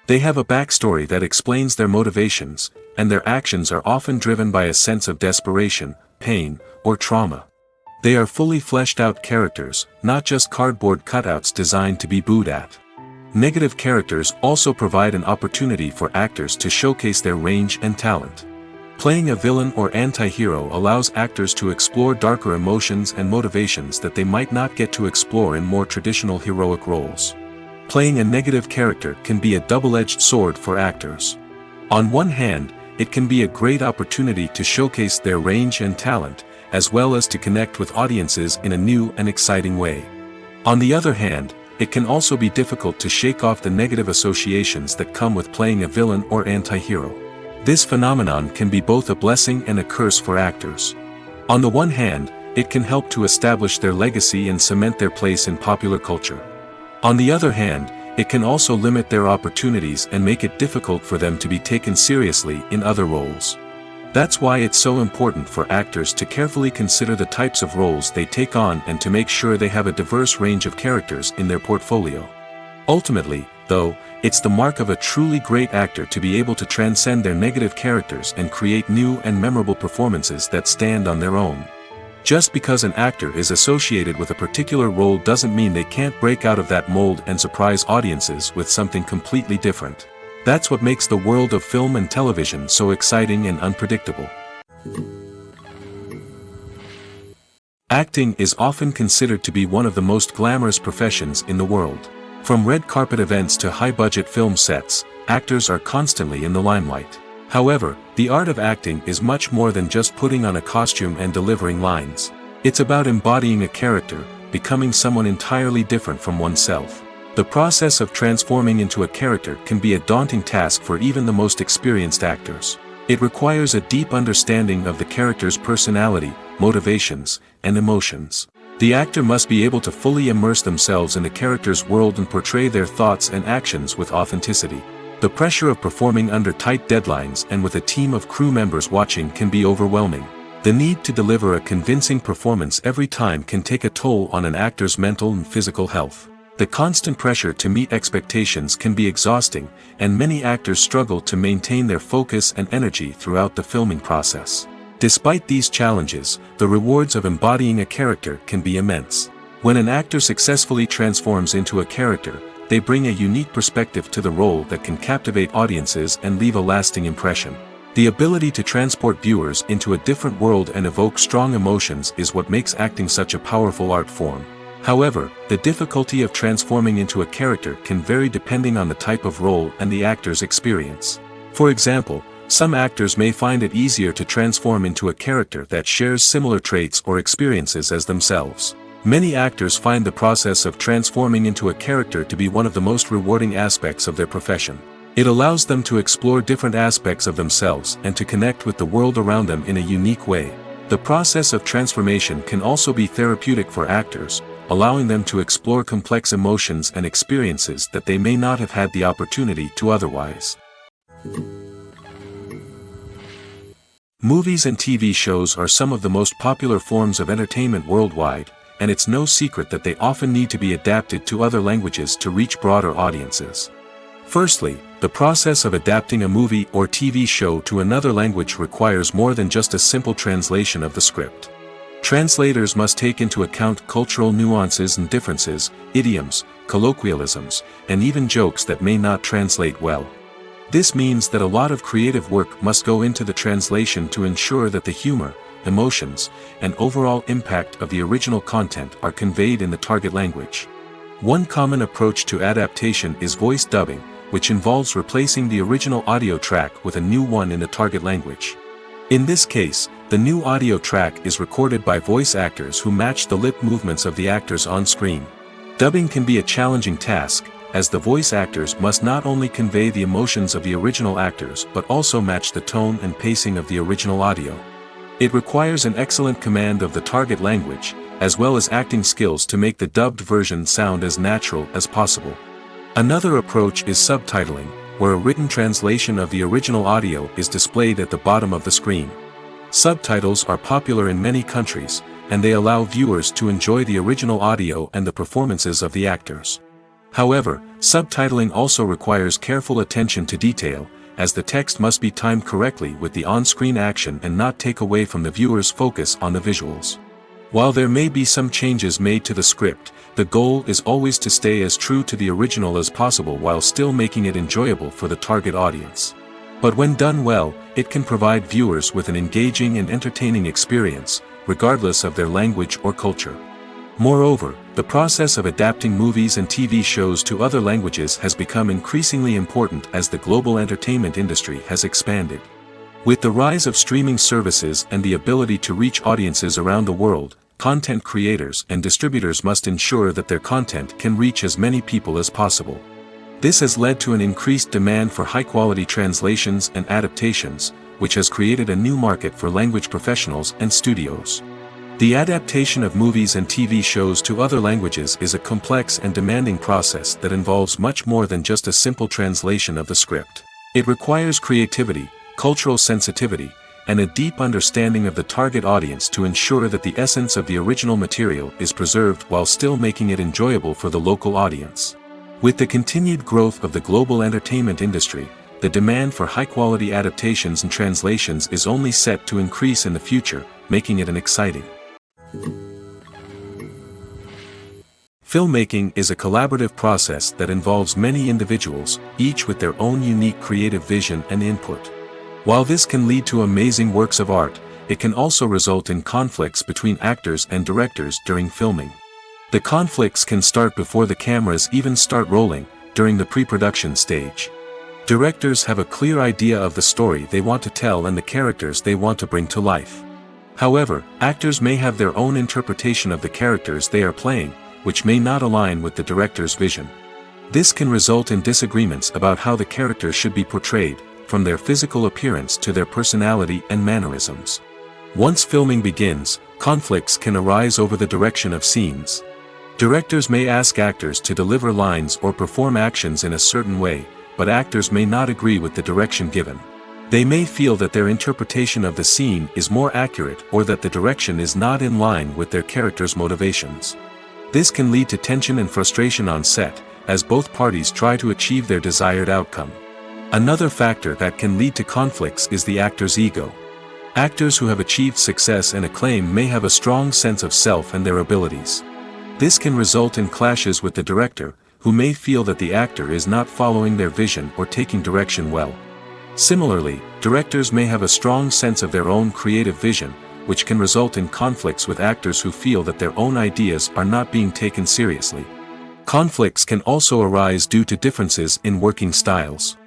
S1: They have a backstory that explains their motivations, and their actions are often driven by a sense of desperation, pain, or trauma. They are fully fleshed out characters, not just cardboard cutouts designed to be booed at. Negative characters also provide an opportunity for actors to showcase their range and talent. Playing a villain or anti-hero allows actors to explore darker emotions and motivations that they might not get to explore in more traditional heroic roles. Playing a negative character can be a double-edged sword for actors. On one hand, it can be a great opportunity to showcase their range and talent, as well as to connect with audiences in a new and exciting way. On the other hand, it can also be difficult to shake off the negative associations that come with playing a villain or anti-hero. This phenomenon can be both a blessing and a curse for actors. On the one hand, it can help to establish their legacy and cement their place in popular culture. On the other hand, it can also limit their opportunities and make it difficult for them to be taken seriously in other roles. That's why it's so important for actors to carefully consider the types of roles they take on and to make sure they have a diverse range of characters in their portfolio. Ultimately, though, it's the mark of a truly great actor to be able to transcend their negative characters and create new and memorable performances that stand on their own. Just because an actor is associated with a particular role doesn't mean they can't break out of that mold and surprise audiences with something completely different. That's what makes the world of film and television so exciting and unpredictable. Acting is often considered to be one of the most glamorous professions in the world. From red carpet events to high-budget film sets, actors are constantly in the limelight. However, the art of acting is much more than just putting on a costume and delivering lines. It's about embodying a character, becoming someone entirely different from oneself. The process of transforming into a character can be a daunting task for even the most experienced actors. It requires a deep understanding of the character's personality, motivations, and emotions. The actor must be able to fully immerse themselves in the character's world and portray their thoughts and actions with authenticity. The pressure of performing under tight deadlines and with a team of crew members watching can be overwhelming. The need to deliver a convincing performance every time can take a toll on an actor's mental and physical health. The constant pressure to meet expectations can be exhausting, and many actors struggle to maintain their focus and energy throughout the filming process. Despite these challenges, the rewards of embodying a character can be immense. When an actor successfully transforms into a character, they bring a unique perspective to the role that can captivate audiences and leave a lasting impression. The ability to transport viewers into a different world and evoke strong emotions is what makes acting such a powerful art form. However, the difficulty of transforming into a character can vary depending on the type of role and the actor's experience. For example, some actors may find it easier to transform into a character that shares similar traits or experiences as themselves. Many actors find the process of transforming into a character to be one of the most rewarding aspects of their profession. It allows them to explore different aspects of themselves and to connect with the world around them in a unique way. The process of transformation can also be therapeutic for actors, allowing them to explore complex emotions and experiences that they may not have had the opportunity to otherwise. Movies and TV shows are some of the most popular forms of entertainment worldwide, and it's no secret that they often need to be adapted to other languages to reach broader audiences. Firstly, the process of adapting a movie or TV show to another language requires more than just a simple translation of the script. Translators must take into account cultural nuances and differences, idioms, colloquialisms, and even jokes that may not translate well. This means that a lot of creative work must go into the translation to ensure that the humor, emotions, and overall impact of the original content are conveyed in the target language. One common approach to adaptation is voice dubbing, which involves replacing the original audio track with a new one in the target language. In this case, the new audio track is recorded by voice actors who match the lip movements of the actors on screen. Dubbing can be a challenging task, as the voice actors must not only convey the emotions of the original actors but also match the tone and pacing of the original audio. It requires an excellent command of the target language, as well as acting skills to make the dubbed version sound as natural as possible. Another approach is subtitling, where a written translation of the original audio is displayed at the bottom of the screen. Subtitles are popular in many countries, and they allow viewers to enjoy the original audio and the performances of the actors. However, subtitling also requires careful attention to detail, as the text must be timed correctly with the on-screen action and not take away from the viewer's focus on the visuals. While there may be some changes made to the script, the goal is always to stay as true to the original as possible while still making it enjoyable for the target audience. But when done well, it can provide viewers with an engaging and entertaining experience, regardless of their language or culture. Moreover, the process of adapting movies and TV shows to other languages has become increasingly important as the global entertainment industry has expanded. With the rise of streaming services and the ability to reach audiences around the world, content creators and distributors must ensure that their content can reach as many people as possible. This has led to an increased demand for high-quality translations and adaptations, which has created a new market for language professionals and studios. The adaptation of movies and TV shows to other languages is a complex and demanding process that involves much more than just a simple translation of the script. It requires creativity, cultural sensitivity, and a deep understanding of the target audience to ensure that the essence of the original material is preserved while still making it enjoyable for the local audience. With the continued growth of the global entertainment industry, the demand for high-quality adaptations and translations is only set to increase in the future, making it an exciting. Filmmaking is a collaborative process that involves many individuals, each with their own unique creative vision and input. While this can lead to amazing works of art, it can also result in conflicts between actors and directors during filming. The conflicts can start before the cameras even start rolling, during the pre-production stage. Directors have a clear idea of the story they want to tell and the characters they want to bring to life. However, actors may have their own interpretation of the characters they are playing, which may not align with the director's vision. This can result in disagreements about how the characters should be portrayed, from their physical appearance to their personality and mannerisms. Once filming begins, conflicts can arise over the direction of scenes. Directors may ask actors to deliver lines or perform actions in a certain way, but actors may not agree with the direction given. They may feel that their interpretation of the scene is more accurate or that the direction is not in line with their character's motivations. This can lead to tension and frustration on set, as both parties try to achieve their desired outcome. Another factor that can lead to conflicts is the actor's ego. Actors who have achieved success and acclaim may have a strong sense of self and their abilities. This can result in clashes with the director, who may feel that the actor is not following their vision or taking direction well. Similarly, directors may have a strong sense of their own creative vision, which can result in conflicts with actors who feel that their own ideas are not being taken seriously. Conflicts can also arise due to differences in working styles.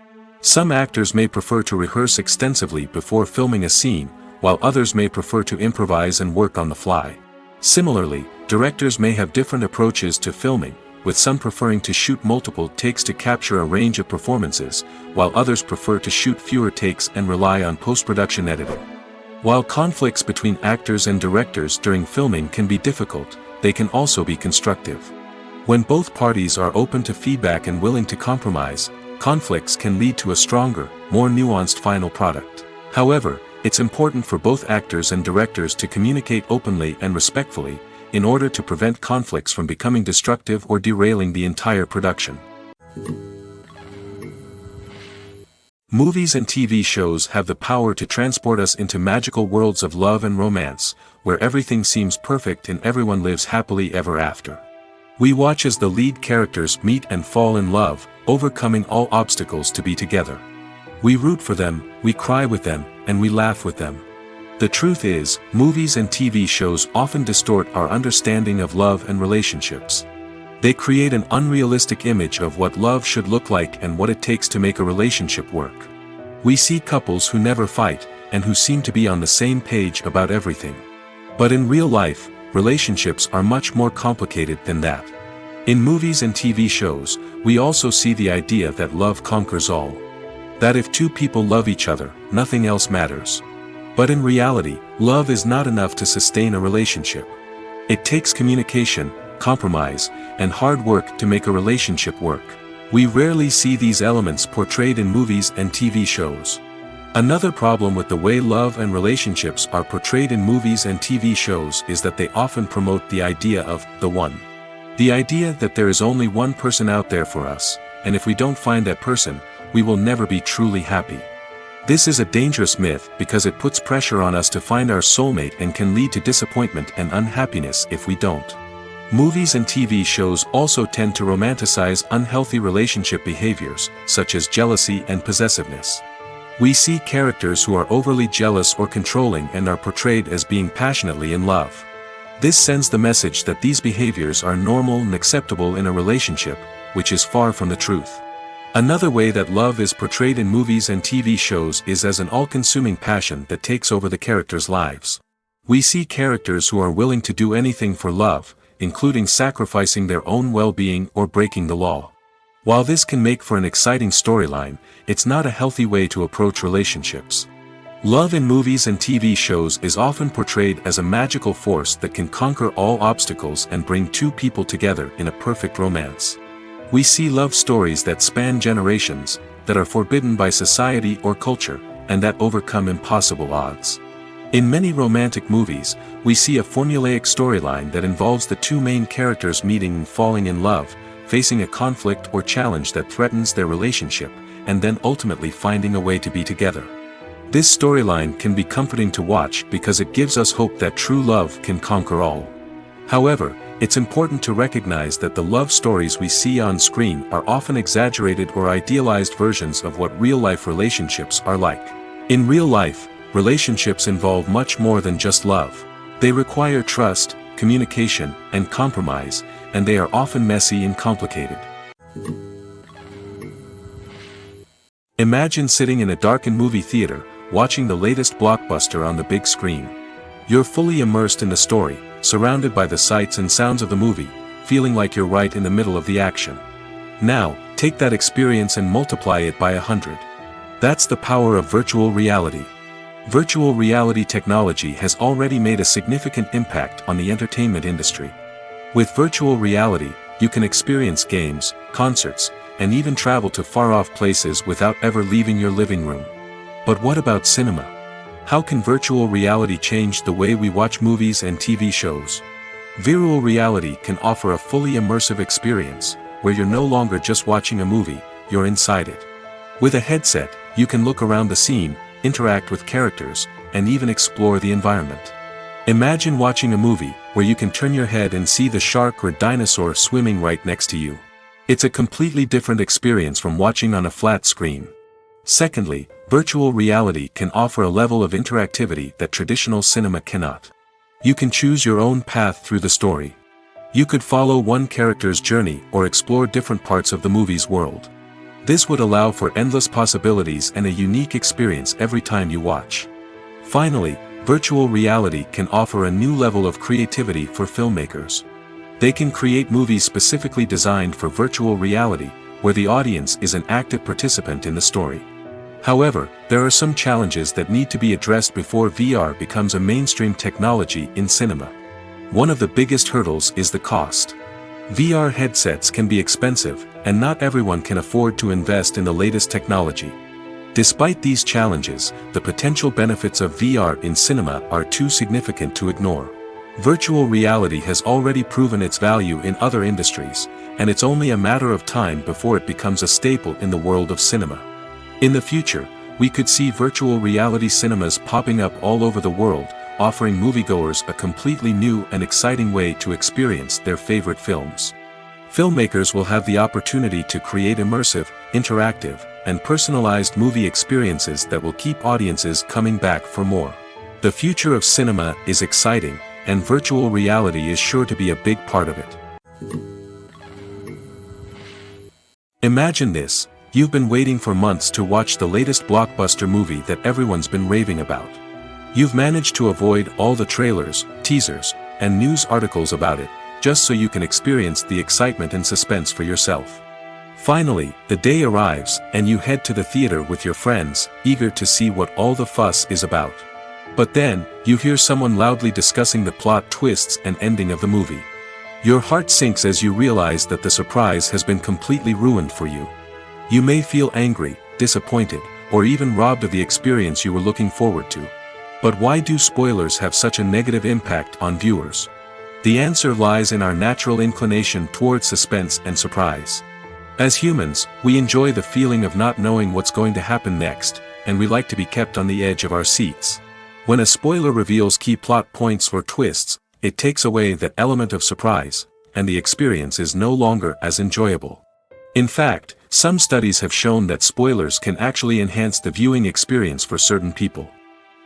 S1: Some actors may prefer to rehearse extensively before filming a scene, while others may prefer to improvise and work on the fly. Similarly, directors may have different approaches to filming, with some preferring to shoot multiple takes to capture a range of performances, while others prefer to shoot fewer takes and rely on post-production editing. While conflicts between actors and directors during filming can be difficult, they can also be constructive. When both parties are open to feedback and willing to compromise, conflicts can lead to a stronger, more nuanced final product. However, it's important for both actors and directors to communicate openly and respectfully, in order to prevent conflicts from becoming destructive or derailing the entire production. Movies and TV shows have the power to transport us into magical worlds of love and romance, where everything seems perfect and everyone lives happily ever after. We watch as the lead characters meet and fall in love, overcoming all obstacles to be together. We root for them, we cry with them, and we laugh with them. The truth is, movies and TV shows often distort our understanding of love and relationships. They create an unrealistic image of what love should look like and what it takes to make a relationship work. We see couples who never fight, and who seem to be on the same page about everything. But in real life, relationships are much more complicated than that. In movies and TV shows, we also see the idea that love conquers all. That if two people love each other, nothing else matters. But in reality, love is not enough to sustain a relationship. It takes communication, compromise, and hard work to make a relationship work. We rarely see these elements portrayed in movies and TV shows. Another problem with the way love and relationships are portrayed in movies and TV shows is that they often promote the idea of the one. The idea that there is only one person out there for us, and if we don't find that person, we will never be truly happy. This is a dangerous myth because it puts pressure on us to find our soulmate and can lead to disappointment and unhappiness if we don't. Movies and TV shows also tend to romanticize unhealthy relationship behaviors, such as jealousy and possessiveness. We see characters who are overly jealous or controlling and are portrayed as being passionately in love. This sends the message that these behaviors are normal and acceptable in a relationship, which is far from the truth. Another way that love is portrayed in movies and TV shows is as an all-consuming passion that takes over the characters' lives. We see characters who are willing to do anything for love, including sacrificing their own well-being or breaking the law. While this can make for an exciting storyline, it's not a healthy way to approach relationships. Love in movies and TV shows is often portrayed as a magical force that can conquer all obstacles and bring two people together in a perfect romance. We see love stories that span generations, that are forbidden by society or culture, and that overcome impossible odds. In many romantic movies, we see a formulaic storyline that involves the two main characters meeting and falling in love, facing a conflict or challenge that threatens their relationship, and then ultimately finding a way to be together. This storyline can be comforting to watch because it gives us hope that true love can conquer all. However, it's important to recognize that the love stories we see on screen are often exaggerated or idealized versions of what real-life relationships are like. In real life, relationships involve much more than just love. They require trust, communication, and compromise, and they are often messy and complicated. Imagine sitting in a darkened movie theater, watching the latest blockbuster on the big screen. You're fully immersed in the story, surrounded by the sights and sounds of the movie, feeling like you're right in the middle of the action. Now, take that experience and multiply it by 100. That's the power of virtual reality. Virtual reality technology has already made a significant impact on the entertainment industry. With virtual reality, you can experience games, concerts, and even travel to far-off places without ever leaving your living room. But what about cinema? How can virtual reality change the way we watch movies and TV shows? Virtual reality can offer a fully immersive experience, where you're no longer just watching a movie, you're inside it. With a headset, you can look around the scene, interact with characters, and even explore the environment. Imagine watching a movie where you can turn your head and see the shark or dinosaur swimming right next to you. It's a completely different experience from watching on a flat screen. Secondly, virtual reality can offer a level of interactivity that traditional cinema cannot. You can choose your own path through the story. You could follow one character's journey or explore different parts of the movie's world. This would allow for endless possibilities and a unique experience every time you watch. Finally, virtual reality can offer a new level of creativity for filmmakers. They can create movies specifically designed for virtual reality, where the audience is an active participant in the story. However, there are some challenges that need to be addressed before VR becomes a mainstream technology in cinema. One of the biggest hurdles is the cost. VR headsets can be expensive, and not everyone can afford to invest in the latest technology. Despite these challenges, the potential benefits of VR in cinema are too significant to ignore. Virtual reality has already proven its value in other industries, and it's only a matter of time before it becomes a staple in the world of cinema. In the future, we could see virtual reality cinemas popping up all over the world, offering moviegoers a completely new and exciting way to experience their favorite films. Filmmakers will have the opportunity to create immersive, interactive, and personalized movie experiences that will keep audiences coming back for more. The future of cinema is exciting, and virtual reality is sure to be a big part of it. Imagine this: you've been waiting for months to watch the latest blockbuster movie that everyone's been raving about. You've managed to avoid all the trailers, teasers, and news articles about it, just so you can experience the excitement and suspense for yourself. Finally, the day arrives, and you head to the theater with your friends, eager to see what all the fuss is about. But then, you hear someone loudly discussing the plot twists and ending of the movie. Your heart sinks as you realize that the surprise has been completely ruined for you. You may feel angry, disappointed, or even robbed of the experience you were looking forward to. But why do spoilers have such a negative impact on viewers? The answer lies in our natural inclination toward suspense and surprise. As humans, we enjoy the feeling of not knowing what's going to happen next, and we like to be kept on the edge of our seats. When a spoiler reveals key plot points or twists, it takes away that element of surprise, and the experience is no longer as enjoyable. In fact, some studies have shown that spoilers can actually enhance the viewing experience for certain people.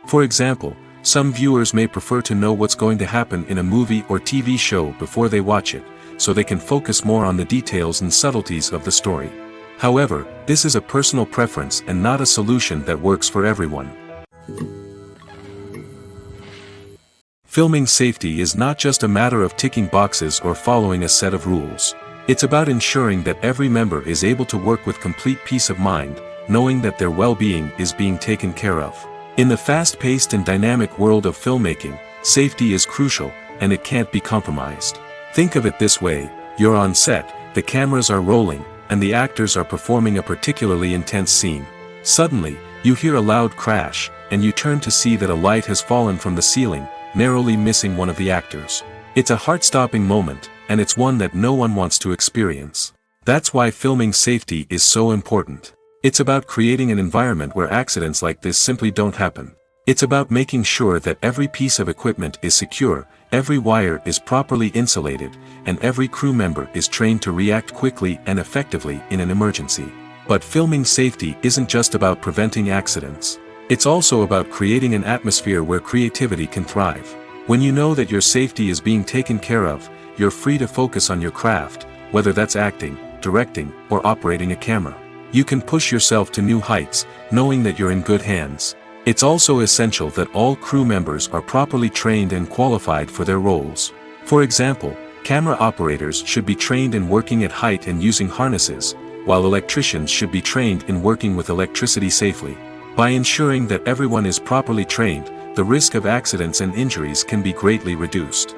S1: For example, some viewers may prefer to know what's going to happen in a movie or TV show before they watch it, so they can focus more on the details and subtleties of the story. However, this is a personal preference and not a solution that works for everyone. Filming safety is not just a matter of ticking boxes or following a set of rules. It's about ensuring that every member is able to work with complete peace of mind, knowing that their well-being is being taken care of. In the fast-paced and dynamic world of filmmaking, safety is crucial, and it can't be compromised. Think of it this way: you're on set, the cameras are rolling, and the actors are performing a particularly intense scene. Suddenly, you hear a loud crash, and you turn to see that a light has fallen from the ceiling, narrowly missing one of the actors. It's a heart-stopping moment, and it's one that no one wants to experience. That's why filming safety is so important. It's about creating an environment where accidents like this simply don't happen. It's about making sure that every piece of equipment is secure, every wire is properly insulated, and every crew member is trained to react quickly and effectively in an emergency. But filming safety isn't just about preventing accidents. It's also about creating an atmosphere where creativity can thrive. When you know that your safety is being taken care of, you're free to focus on your craft, whether that's acting, directing, or operating a camera. You can push yourself to new heights, knowing that you're in good hands. It's also essential that all crew members are properly trained and qualified for their roles. For example, camera operators should be trained in working at height and using harnesses, while electricians should be trained in working with electricity safely. By ensuring that everyone is properly trained, the risk of accidents and injuries can be greatly reduced.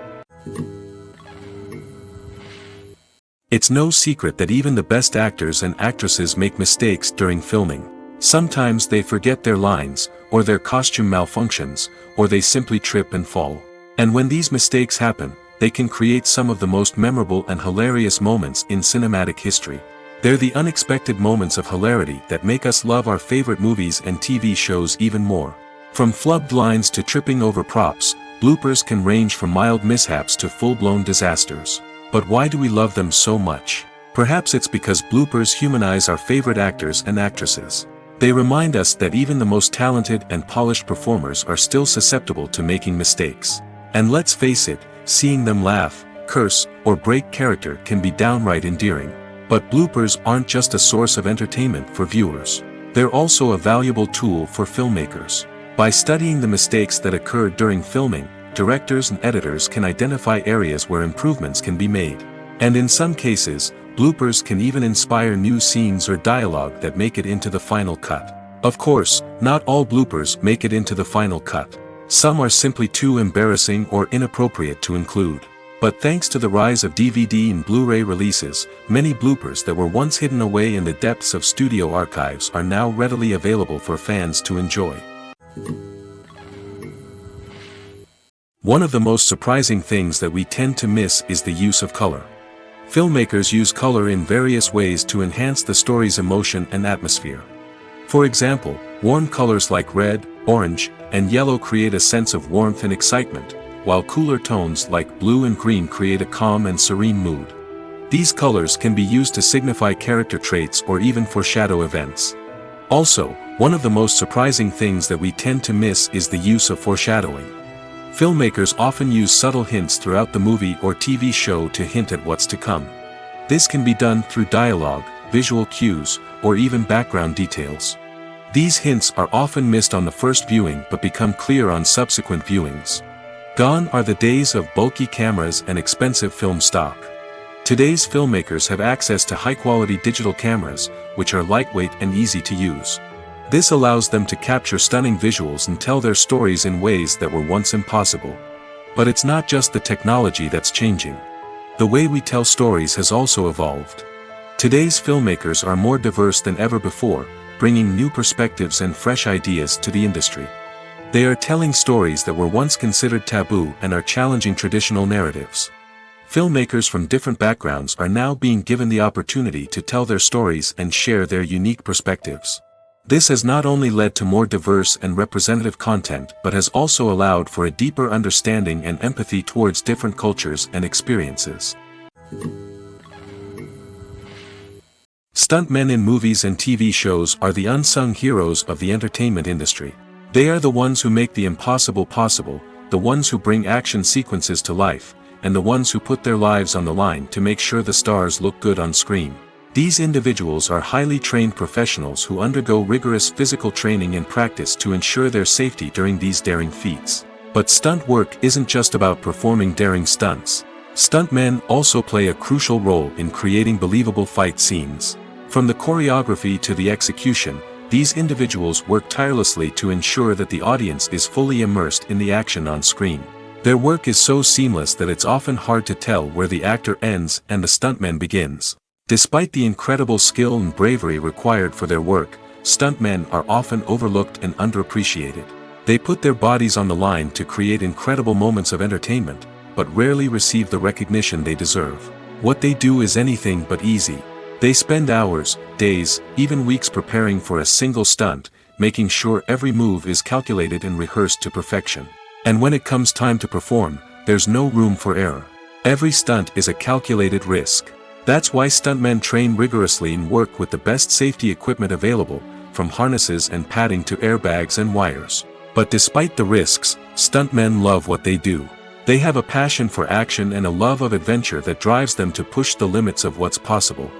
S1: It's no secret that even the best actors and actresses make mistakes during filming. Sometimes they forget their lines, or their costume malfunctions, or they simply trip and fall. And when these mistakes happen, they can create some of the most memorable and hilarious moments in cinematic history. They're the unexpected moments of hilarity that make us love our favorite movies and TV shows even more. From flubbed lines to tripping over props, bloopers can range from mild mishaps to full-blown disasters. But why do we love them so much? Perhaps it's because bloopers humanize our favorite actors and actresses. They remind us that even the most talented and polished performers are still susceptible to making mistakes. And let's face it, seeing them laugh, curse, or break character can be downright endearing. But bloopers aren't just a source of entertainment for viewers. They're also a valuable tool for filmmakers. By studying the mistakes that occurred during filming, directors and editors can identify areas where improvements can be made. And in some cases, bloopers can even inspire new scenes or dialogue that make it into the final cut. Of course, not all bloopers make it into the final cut. Some are simply too embarrassing or inappropriate to include. But thanks to the rise of DVD and Blu-ray releases, many bloopers that were once hidden away in the depths of studio archives are now readily available for fans to enjoy. One of the most surprising things that we tend to miss is the use of color. Filmmakers use color in various ways to enhance the story's emotion and atmosphere. For example, warm colors like red, orange, and yellow create a sense of warmth and excitement, while cooler tones like blue and green create a calm and serene mood. These colors can be used to signify character traits or even foreshadow events. Also, one of the most surprising things that we tend to miss is the use of foreshadowing. Filmmakers often use subtle hints throughout the movie or TV show to hint at what's to come. This can be done through dialogue, visual cues, or even background details. These hints are often missed on the first viewing but become clear on subsequent viewings. Gone are the days of bulky cameras and expensive film stock. Today's filmmakers have access to high-quality digital cameras, which are lightweight and easy to use. This allows them to capture stunning visuals and tell their stories in ways that were once impossible. But it's not just the technology that's changing. The way we tell stories has also evolved. Today's filmmakers are more diverse than ever before, bringing new perspectives and fresh ideas to the industry. They are telling stories that were once considered taboo and are challenging traditional narratives. Filmmakers from different backgrounds are now being given the opportunity to tell their stories and share their unique perspectives. This has not only led to more diverse and representative content but has also allowed for a deeper understanding and empathy towards different cultures and experiences. Stuntmen in movies and TV shows are the unsung heroes of the entertainment industry. They are the ones who make the impossible possible, the ones who bring action sequences to life, and the ones who put their lives on the line to make sure the stars look good on screen. These individuals are highly trained professionals who undergo rigorous physical training and practice to ensure their safety during these daring feats. But stunt work isn't just about performing daring stunts. Stuntmen also play a crucial role in creating believable fight scenes. From the choreography to the execution, these individuals work tirelessly to ensure that the audience is fully immersed in the action on screen. Their work is so seamless that it's often hard to tell where the actor ends and the stuntman begins. Despite the incredible skill and bravery required for their work, stuntmen are often overlooked and underappreciated. They put their bodies on the line to create incredible moments of entertainment, but rarely receive the recognition they deserve. What they do is anything but easy. They spend hours, days, even weeks preparing for a single stunt, making sure every move is calculated and rehearsed to perfection. And when it comes time to perform, there's no room for error. Every stunt is a calculated risk. That's why stuntmen train rigorously and work with the best safety equipment available, from harnesses and padding to airbags and wires. But despite the risks, stuntmen love what they do. They have a passion for action and a love of adventure that drives them to push the limits of what's possible.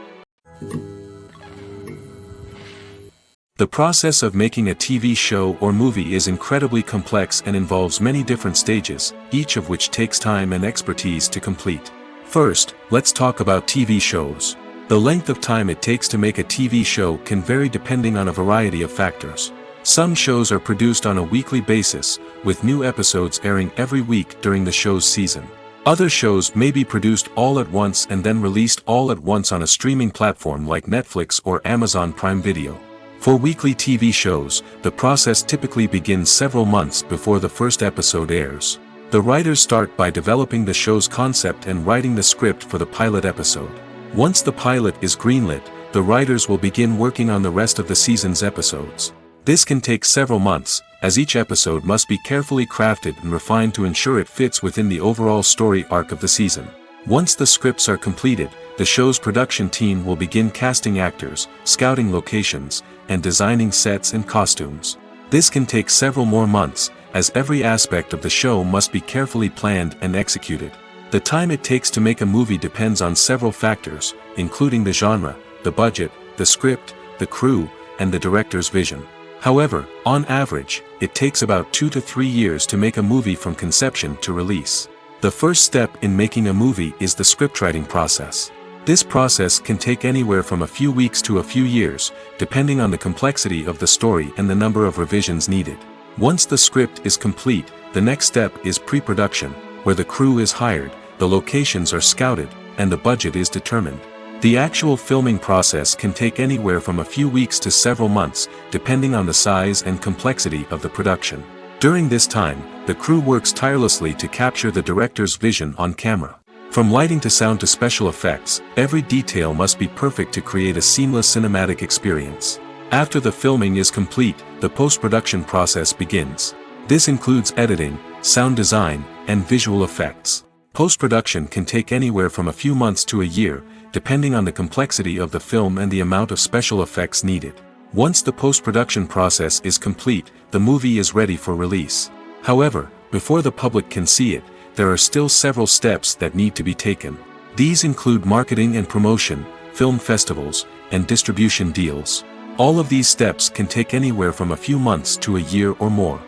S1: The process of making a TV show or movie is incredibly complex and involves many different stages, each of which takes time and expertise to complete. First, let's talk about TV shows. The length of time it takes to make a TV show can vary depending on a variety of factors. Some shows are produced on a weekly basis, with new episodes airing every week during the show's season. Other shows may be produced all at once and then released all at once on a streaming platform like Netflix or Amazon Prime Video. For weekly TV shows, the process typically begins several months before the first episode airs. The writers start by developing the show's concept and writing the script for the pilot episode. Once the pilot is greenlit, the writers will begin working on the rest of the season's episodes. This can take several months, as each episode must be carefully crafted and refined to ensure it fits within the overall story arc of the season. Once the scripts are completed, the show's production team will begin casting actors, scouting locations, and designing sets and costumes. This can take several more months, as every aspect of the show must be carefully planned and executed. The time it takes to make a movie depends on several factors, including the genre, the budget, the script, the crew, and the director's vision. However, on average, it takes about 2 to 3 years to make a movie from conception to release. The first step in making a movie is the scriptwriting process. This process can take anywhere from a few weeks to a few years, depending on the complexity of the story and the number of revisions needed. Once the script is complete, the next step is pre-production, where the crew is hired, the locations are scouted, and the budget is determined. The actual filming process can take anywhere from a few weeks to several months, depending on the size and complexity of the production. During this time, the crew works tirelessly to capture the director's vision on camera. From lighting to sound to special effects, every detail must be perfect to create a seamless cinematic experience. After the filming is complete, the post-production process begins. This includes editing, sound design, and visual effects. Post-production can take anywhere from a few months to a year, depending on the complexity of the film and the amount of special effects needed. Once the post-production process is complete, the movie is ready for release. However, before the public can see it, there are still several steps that need to be taken. These include marketing and promotion, film festivals, and distribution deals. All of these steps can take anywhere from a few months to a year or more.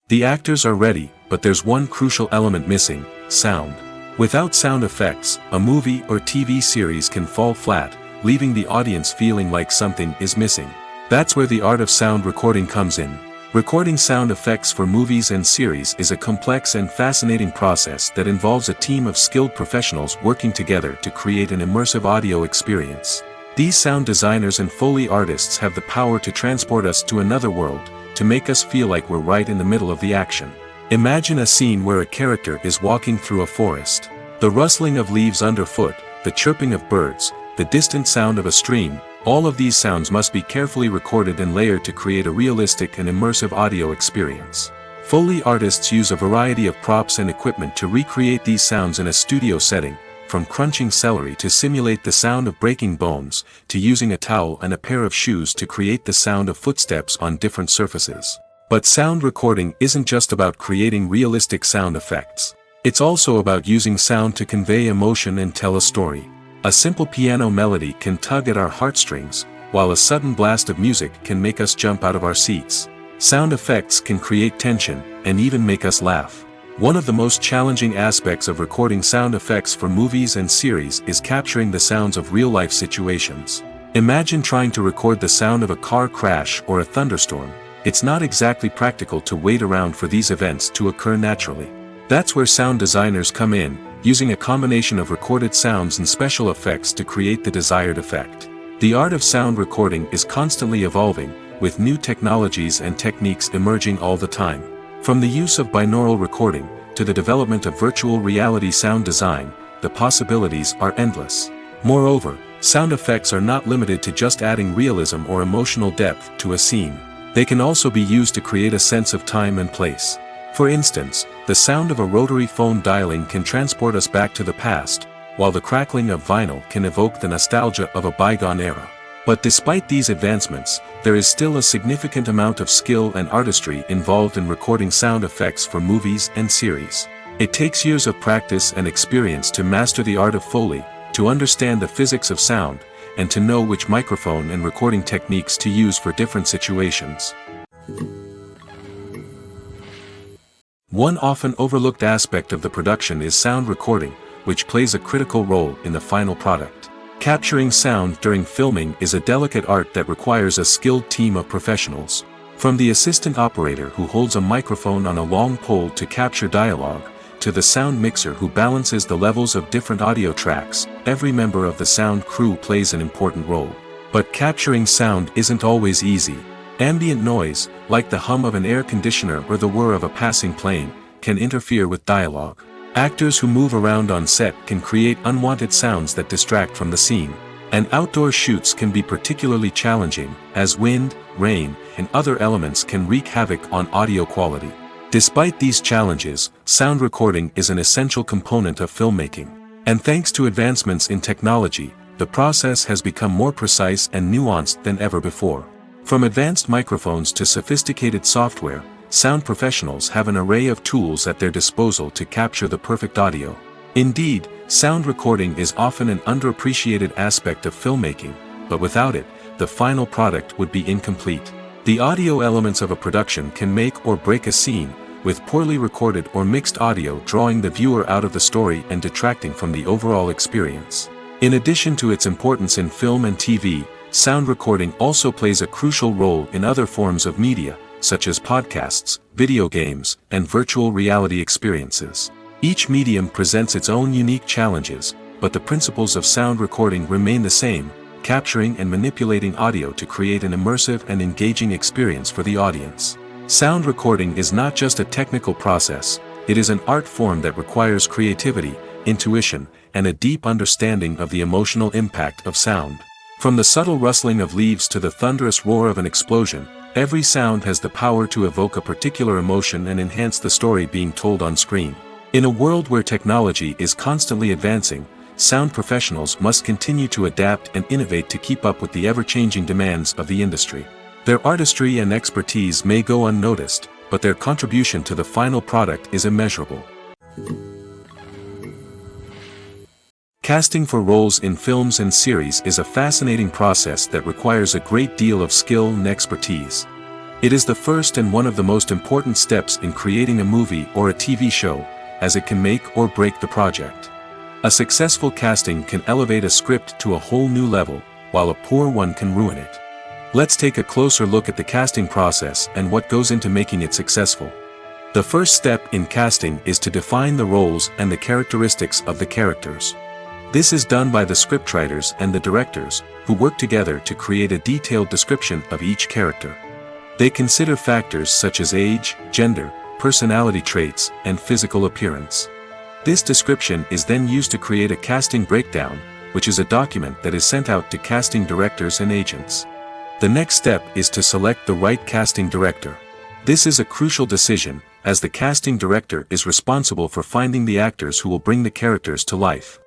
S1: The actors are ready, but there's one crucial element missing: sound. Without sound effects, a movie or TV series can fall flat, leaving the audience feeling like something is missing. That's where the art of sound recording comes in. Recording sound effects for movies and series is a complex and fascinating process that involves a team of skilled professionals working together to create an immersive audio experience. These sound designers and Foley artists have the power to transport us to another world, to make us feel like we're right in the middle of the action. Imagine a scene where a character is walking through a forest. The rustling of leaves underfoot, the chirping of birds, the distant sound of a stream, all of these sounds must be carefully recorded and layered to create a realistic and immersive audio experience. Foley artists use a variety of props and equipment to recreate these sounds in a studio setting, from crunching celery to simulate the sound of breaking bones, to using a towel and a pair of shoes to create the sound of footsteps on different surfaces. But sound recording isn't just about creating realistic sound effects. It's also about using sound to convey emotion and tell a story. A simple piano melody can tug at our heartstrings, while a sudden blast of music can make us jump out of our seats. Sound effects can create tension, and even make us laugh. One of the most challenging aspects of recording sound effects for movies and series is capturing the sounds of real-life situations. Imagine trying to record the sound of a car crash or a thunderstorm. It's not exactly practical to wait around for these events to occur naturally. That's where sound designers come in, using a combination of recorded sounds and special effects to create the desired effect. The art of sound recording is constantly evolving, with new technologies and techniques emerging all the time. From the use of binaural recording, to the development of virtual reality sound design, the possibilities are endless. Moreover, sound effects are not limited to just adding realism or emotional depth to a scene. They can also be used to create a sense of time and place. For instance, the sound of a rotary phone dialing can transport us back to the past, while the crackling of vinyl can evoke the nostalgia of a bygone era. But despite these advancements, there is still a significant amount of skill and artistry involved in recording sound effects for movies and series. It takes years of practice and experience to master the art of Foley, to understand the physics of sound, and to know which microphone and recording techniques to use for different situations. One often overlooked aspect of the production is sound recording, which plays a critical role in the final product. Capturing sound during filming is a delicate art that requires a skilled team of professionals. From the assistant operator who holds a microphone on a long pole to capture dialogue, to the sound mixer who balances the levels of different audio tracks, every member of the sound crew plays an important role. But capturing sound isn't always easy. Ambient noise, like the hum of an air conditioner or the whir of a passing plane, can interfere with dialogue. Actors who move around on set can create unwanted sounds that distract from the scene. And outdoor shoots can be particularly challenging, as wind, rain, and other elements can wreak havoc on audio quality. Despite these challenges, sound recording is an essential component of filmmaking. And thanks to advancements in technology, the process has become more precise and nuanced than ever before. From advanced microphones to sophisticated software, sound professionals have an array of tools at their disposal to capture the perfect audio. Indeed, sound recording is often an underappreciated aspect of filmmaking, but without it, the final product would be incomplete. The audio elements of a production can make or break a scene, with poorly recorded or mixed audio drawing the viewer out of the story and detracting from the overall experience. In addition to its importance in film and TV, sound recording also plays a crucial role in other forms of media, such as podcasts, video games, and virtual reality experiences. Each medium presents its own unique challenges, but the principles of sound recording remain the same, capturing and manipulating audio to create an immersive and engaging experience for the audience. Sound recording is not just a technical process, it is an art form that requires creativity, intuition, and a deep understanding of the emotional impact of sound. From the subtle rustling of leaves to the thunderous roar of an explosion, every sound has the power to evoke a particular emotion and enhance the story being told on screen. In a world where technology is constantly advancing, sound professionals must continue to adapt and innovate to keep up with the ever-changing demands of the industry. Their artistry and expertise may go unnoticed, but their contribution to the final product is immeasurable. Casting for roles in films and series is a fascinating process that requires a great deal of skill and expertise. It is the first and one of the most important steps in creating a movie or a TV show, as it can make or break the project. A successful casting can elevate a script to a whole new level, while a poor one can ruin it. Let's take a closer look at the casting process and what goes into making it successful. The first step in casting is to define the roles and the characteristics of the characters. This is done by the scriptwriters and the directors, who work together to create a detailed description of each character. They consider factors such as age, gender, personality traits, and physical appearance. This description is then used to create a casting breakdown, which is a document that is sent out to casting directors and agents. The next step is to select the right casting director. This is a crucial decision, as the casting director is responsible for finding the actors who will bring the characters to life.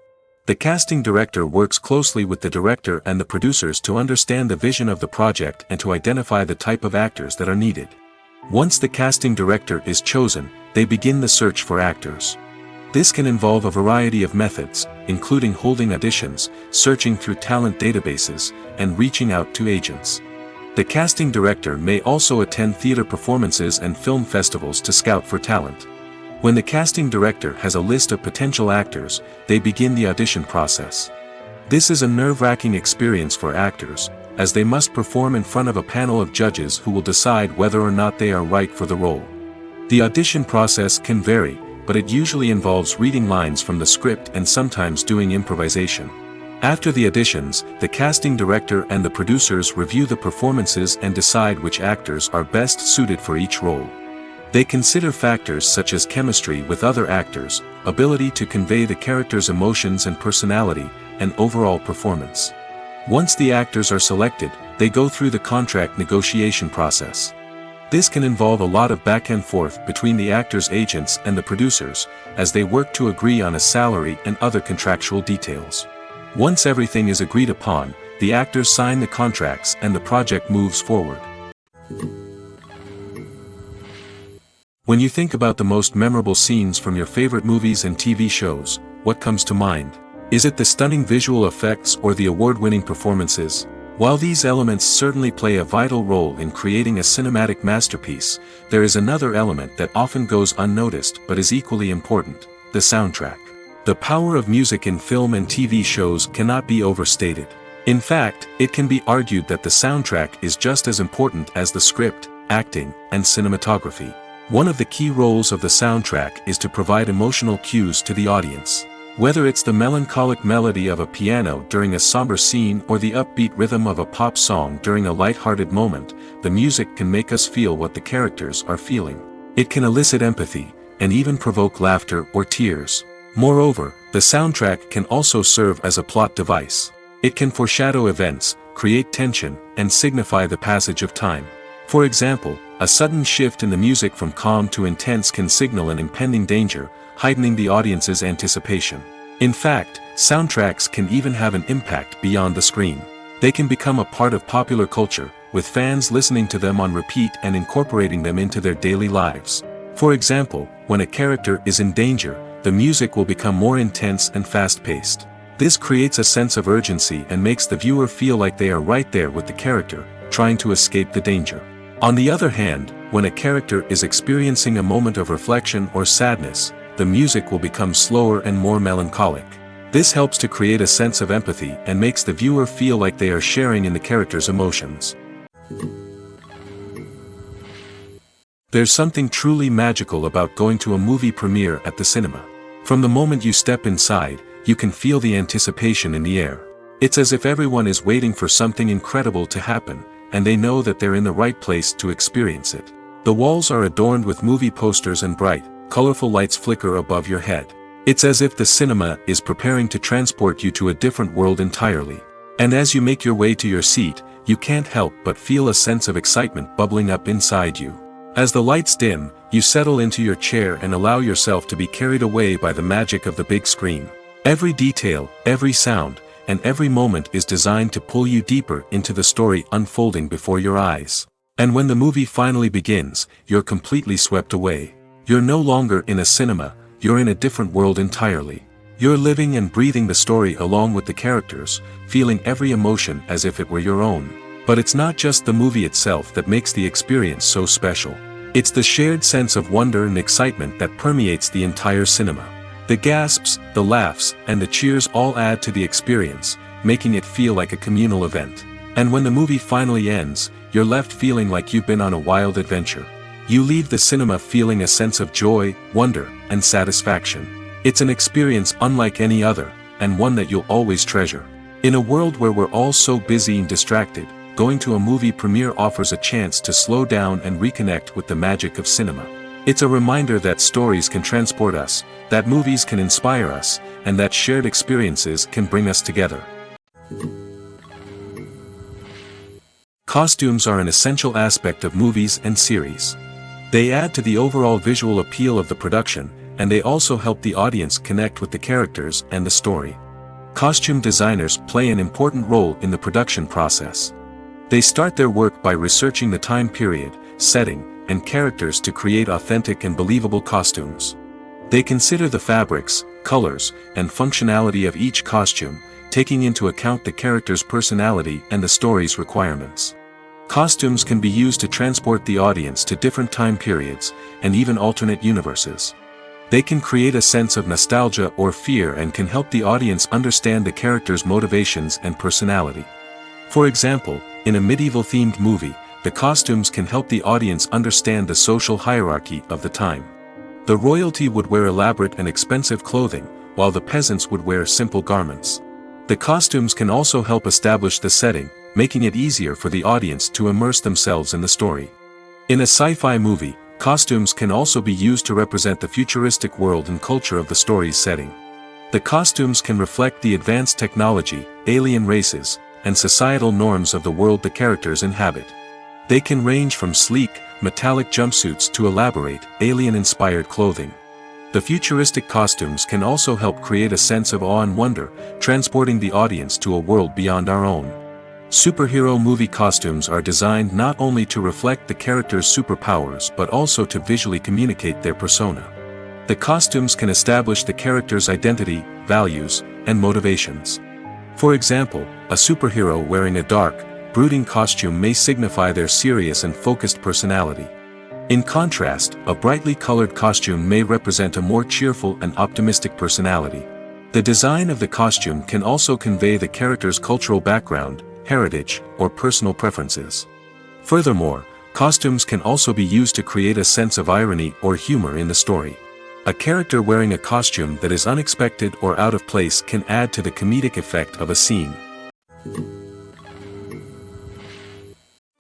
S1: The casting director works closely with the director and the producers to understand the vision of the project and to identify the type of actors that are needed. Once the casting director is chosen, they begin the search for actors. This can involve a variety of methods, including holding auditions, searching through talent databases, and reaching out to agents. The casting director may also attend theater performances and film festivals to scout for talent. When the casting director has a list of potential actors, they begin the audition process. This is a nerve-wracking experience for actors, as they must perform in front of a panel of judges who will decide whether or not they are right for the role. The audition process can vary, but it usually involves reading lines from the script and sometimes doing improvisation. After the auditions, the casting director and the producers review the performances and decide which actors are best suited for each role. They consider factors such as chemistry with other actors, ability to convey the character's emotions and personality, and overall performance. Once the actors are selected, they go through the contract negotiation process. This can involve a lot of back and forth between the actors' agents and the producers, as they work to agree on a salary and other contractual details. Once everything is agreed upon, the actors sign the contracts and the project moves forward. When you think about the most memorable scenes from your favorite movies and TV shows, what comes to mind? Is it the stunning visual effects or the award-winning performances? While these elements certainly play a vital role in creating a cinematic masterpiece, there is another element that often goes unnoticed but is equally important: the soundtrack. The power of music in film and TV shows cannot be overstated. In fact, it can be argued that the soundtrack is just as important as the script, acting, and cinematography. One of the key roles of the soundtrack is to provide emotional cues to the audience. Whether it's the melancholic melody of a piano during a somber scene or the upbeat rhythm of a pop song during a light-hearted moment, the music can make us feel what the characters are feeling. It can elicit empathy, and even provoke laughter or tears. Moreover, the soundtrack can also serve as a plot device. It can foreshadow events, create tension, and signify the passage of time. For example, a sudden shift in the music from calm to intense can signal an impending danger, heightening the audience's anticipation. In fact, soundtracks can even have an impact beyond the screen. They can become a part of popular culture, with fans listening to them on repeat and incorporating them into their daily lives. For example, when a character is in danger, the music will become more intense and fast-paced. This creates a sense of urgency and makes the viewer feel like they are right there with the character, trying to escape the danger. On the other hand, when a character is experiencing a moment of reflection or sadness, the music will become slower and more melancholic. This helps to create a sense of empathy and makes the viewer feel like they are sharing in the character's emotions. There's something truly magical about going to a movie premiere at the cinema. From the moment you step inside, you can feel the anticipation in the air. It's as if everyone is waiting for something incredible to happen, and they know that they're in the right place to experience it. The walls are adorned with movie posters and bright, colorful lights flicker above your head. It's as if the cinema is preparing to transport you to a different world entirely. And as you make your way to your seat, you can't help but feel a sense of excitement bubbling up inside you. As the lights dim, you settle into your chair and allow yourself to be carried away by the magic of the big screen. Every detail, every sound, and every moment is designed to pull you deeper into the story unfolding before your eyes. And when the movie finally begins, you're completely swept away. You're no longer in a cinema, you're in a different world entirely. You're living and breathing the story along with the characters, feeling every emotion as if it were your own. But it's not just the movie itself that makes the experience so special. It's the shared sense of wonder and excitement that permeates the entire cinema. The gasps, the laughs, and the cheers all add to the experience, making it feel like a communal event. And when the movie finally ends, you're left feeling like you've been on a wild adventure. You leave the cinema feeling a sense of joy, wonder, and satisfaction. It's an experience unlike any other, and one that you'll always treasure. In a world where we're all so busy and distracted, going to a movie premiere offers a chance to slow down and reconnect with the magic of cinema. It's a reminder that stories can transport us, that movies can inspire us, and that shared experiences can bring us together. Costumes are an essential aspect of movies and series. They add to the overall visual appeal of the production, and they also help the audience connect with the characters and the story. Costume designers play an important role in the production process. They start their work by researching the time period, setting, and characters to create authentic and believable costumes. They consider the fabrics, colors, and functionality of each costume, taking into account the character's personality and the story's requirements. Costumes can be used to transport the audience to different time periods, and even alternate universes. They can create a sense of nostalgia or fear and can help the audience understand the character's motivations and personality. For example, in a medieval-themed movie, the costumes can help the audience understand the social hierarchy of the time. The royalty would wear elaborate and expensive clothing, while the peasants would wear simple garments. The costumes can also help establish the setting, making it easier for the audience to immerse themselves in the story. In a sci-fi movie, costumes can also be used to represent the futuristic world and culture of the story's setting. The costumes can reflect the advanced technology, alien races, and societal norms of the world the characters inhabit. They can range from sleek, metallic jumpsuits to elaborate, alien-inspired clothing. The futuristic costumes can also help create a sense of awe and wonder, transporting the audience to a world beyond our own. Superhero movie costumes are designed not only to reflect the character's superpowers but also to visually communicate their persona. The costumes can establish the character's identity, values, and motivations. For example, a superhero wearing a dark, brooding costume may signify their serious and focused personality. In contrast, a brightly colored costume may represent a more cheerful and optimistic personality. The design of the costume can also convey the character's cultural background, heritage, or personal preferences. Furthermore, costumes can also be used to create a sense of irony or humor in the story. A character wearing a costume that is unexpected or out of place can add to the comedic effect of a scene.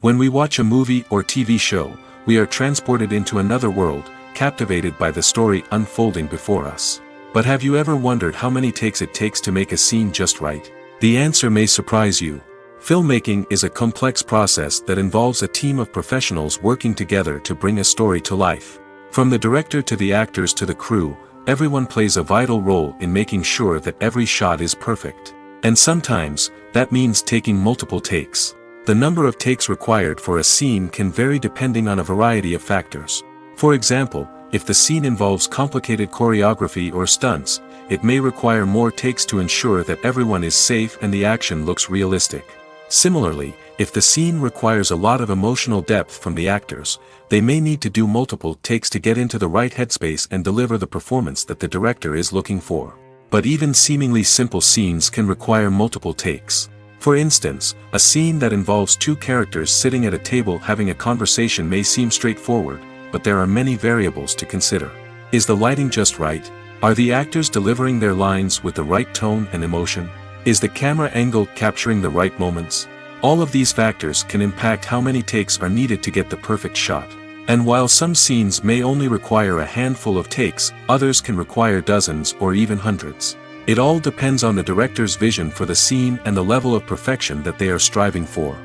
S1: When we watch a movie or TV show, we are transported into another world, captivated by the story unfolding before us. But have you ever wondered how many takes it takes to make a scene just right? The answer may surprise you. Filmmaking is a complex process that involves a team of professionals working together to bring a story to life. From the director to the actors to the crew, everyone plays a vital role in making sure that every shot is perfect. And sometimes, that means taking multiple takes. The number of takes required for a scene can vary depending on a variety of factors. For example, if the scene involves complicated choreography or stunts, it may require more takes to ensure that everyone is safe and the action looks realistic. Similarly, if the scene requires a lot of emotional depth from the actors, they may need to do multiple takes to get into the right headspace and deliver the performance that the director is looking for. But even seemingly simple scenes can require multiple takes. For instance, a scene that involves two characters sitting at a table having a conversation may seem straightforward, but there are many variables to consider. Is the lighting just right? Are the actors delivering their lines with the right tone and emotion? Is the camera angle capturing the right moments? All of these factors can impact how many takes are needed to get the perfect shot. And while some scenes may only require a handful of takes, others can require dozens or even hundreds. It all depends on the director's vision for the scene and the level of perfection that they are striving for.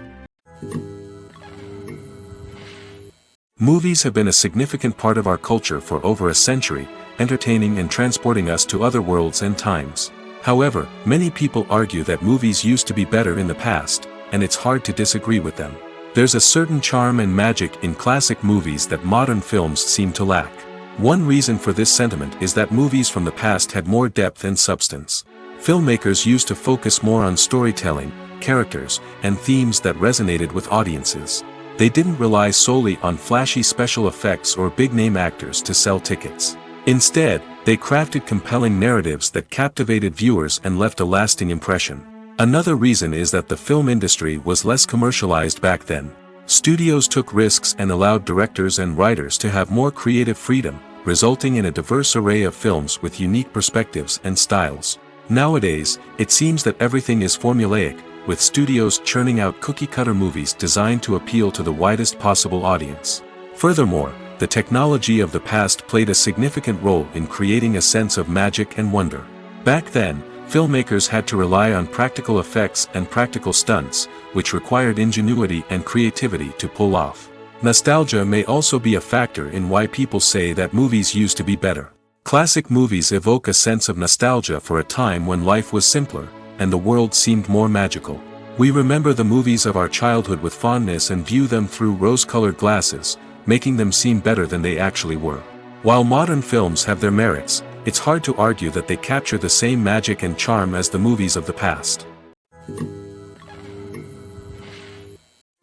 S1: Movies have been a significant part of our culture for over a century, entertaining and transporting us to other worlds and times. However, many people argue that movies used to be better in the past, and it's hard to disagree with them. There's a certain charm and magic in classic movies that modern films seem to lack. One reason for this sentiment is that movies from the past had more depth and substance. Filmmakers used to focus more on storytelling, characters, and themes that resonated with audiences. They didn't rely solely on flashy special effects or big-name actors to sell tickets. Instead, they crafted compelling narratives that captivated viewers and left a lasting impression. Another reason is that the film industry was less commercialized back then. Studios took risks and allowed directors and writers to have more creative freedom, resulting in a diverse array of films with unique perspectives and styles. Nowadays, it seems that everything is formulaic, with studios churning out cookie-cutter movies designed to appeal to the widest possible audience. Furthermore, the technology of the past played a significant role in creating a sense of magic and wonder. Back then, filmmakers had to rely on practical effects and practical stunts, which required ingenuity and creativity to pull off. Nostalgia may also be a factor in why people say that movies used to be better. Classic movies evoke a sense of nostalgia for a time when life was simpler, and the world seemed more magical. We remember the movies of our childhood with fondness and view them through rose-colored glasses, making them seem better than they actually were. While modern films have their merits, it's hard to argue that they capture the same magic and charm as the movies of the past.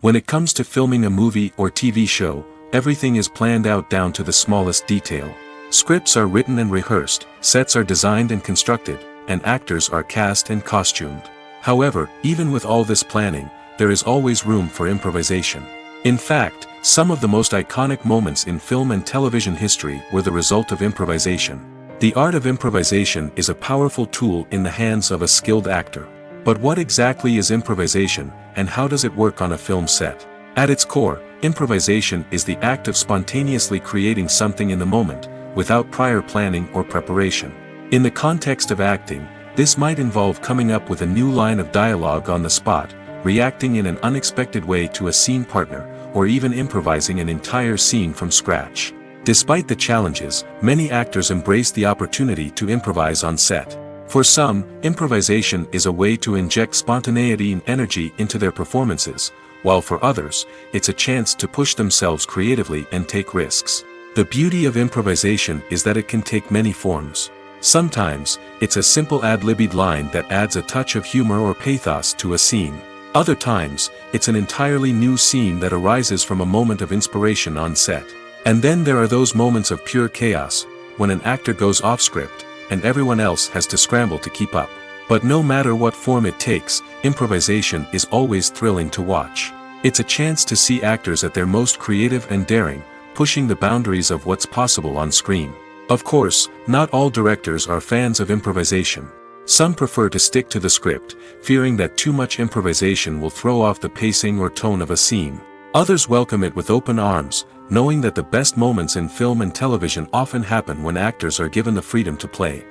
S1: When it comes to filming a movie or TV show, everything is planned out down to the smallest detail. Scripts are written and rehearsed, sets are designed and constructed, and actors are cast and costumed. However, even with all this planning, there is always room for improvisation. In fact, some of the most iconic moments in film and television history were the result of improvisation. The art of improvisation is a powerful tool in the hands of a skilled actor. But what exactly is improvisation, and how does it work on a film set? At its core, improvisation is the act of spontaneously creating something in the moment, without prior planning or preparation. In the context of acting, this might involve coming up with a new line of dialogue on the spot, reacting in an unexpected way to a scene partner, or even improvising an entire scene from scratch. Despite the challenges, many actors embrace the opportunity to improvise on set. For some, improvisation is a way to inject spontaneity and energy into their performances, while for others, it's a chance to push themselves creatively and take risks. The beauty of improvisation is that it can take many forms. Sometimes, it's a simple ad-libbed line that adds a touch of humor or pathos to a scene. Other times, it's an entirely new scene that arises from a moment of inspiration on set. And then there are those moments of pure chaos, when an actor goes off script, and everyone else has to scramble to keep up. But no matter what form it takes, improvisation is always thrilling to watch. It's a chance to see actors at their most creative and daring, pushing the boundaries of what's possible on screen. Of course, not all directors are fans of improvisation. Some prefer to stick to the script, fearing that too much improvisation will throw off the pacing or tone of a scene. Others welcome it with open arms, knowing that the best moments in film and television often happen when actors are given the freedom to play.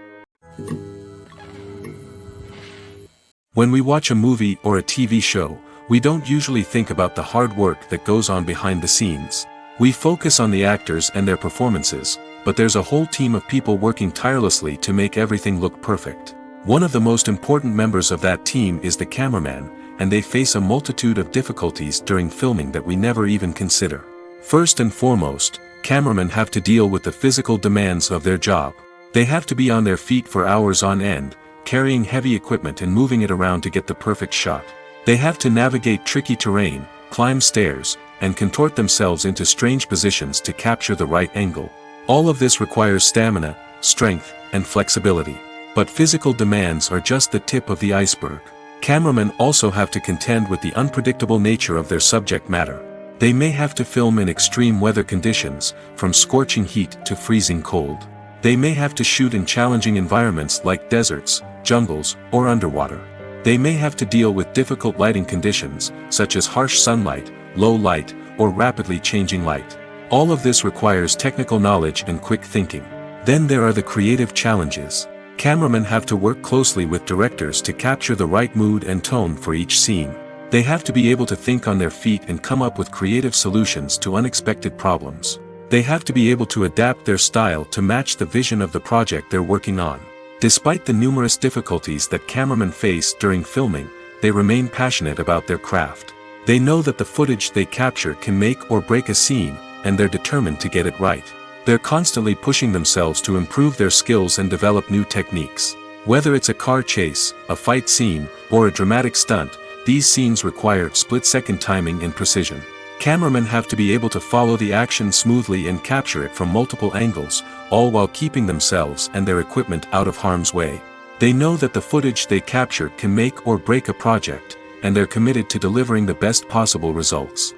S1: When we watch a movie or a TV show, we don't usually think about the hard work that goes on behind the scenes. We focus on the actors and their performances, but there's a whole team of people working tirelessly to make everything look perfect. One of the most important members of that team is the cameraman, and they face a multitude of difficulties during filming that we never even consider. First and foremost, cameramen have to deal with the physical demands of their job. They have to be on their feet for hours on end, carrying heavy equipment and moving it around to get the perfect shot. They have to navigate tricky terrain, climb stairs, and contort themselves into strange positions to capture the right angle. All of this requires stamina, strength, and flexibility. But physical demands are just the tip of the iceberg. Cameramen also have to contend with the unpredictable nature of their subject matter. They may have to film in extreme weather conditions, from scorching heat to freezing cold. They may have to shoot in challenging environments like deserts, jungles, or underwater. They may have to deal with difficult lighting conditions, such as harsh sunlight, low light, or rapidly changing light. All of this requires technical knowledge and quick thinking. Then there are the creative challenges. Cameramen have to work closely with directors to capture the right mood and tone for each scene. They have to be able to think on their feet and come up with creative solutions to unexpected problems. They have to be able to adapt their style to match the vision of the project they're working on. Despite the numerous difficulties that cameramen face during filming, they remain passionate about their craft. They know that the footage they capture can make or break a scene, and they're determined to get it right. They're constantly pushing themselves to improve their skills and develop new techniques. Whether it's a car chase, a fight scene, or a dramatic stunt, these scenes require split-second timing and precision. Cameramen have to be able to follow the action smoothly and capture it from multiple angles, all while keeping themselves and their equipment out of harm's way. They know that the footage they capture can make or break a project, and they're committed to delivering the best possible results.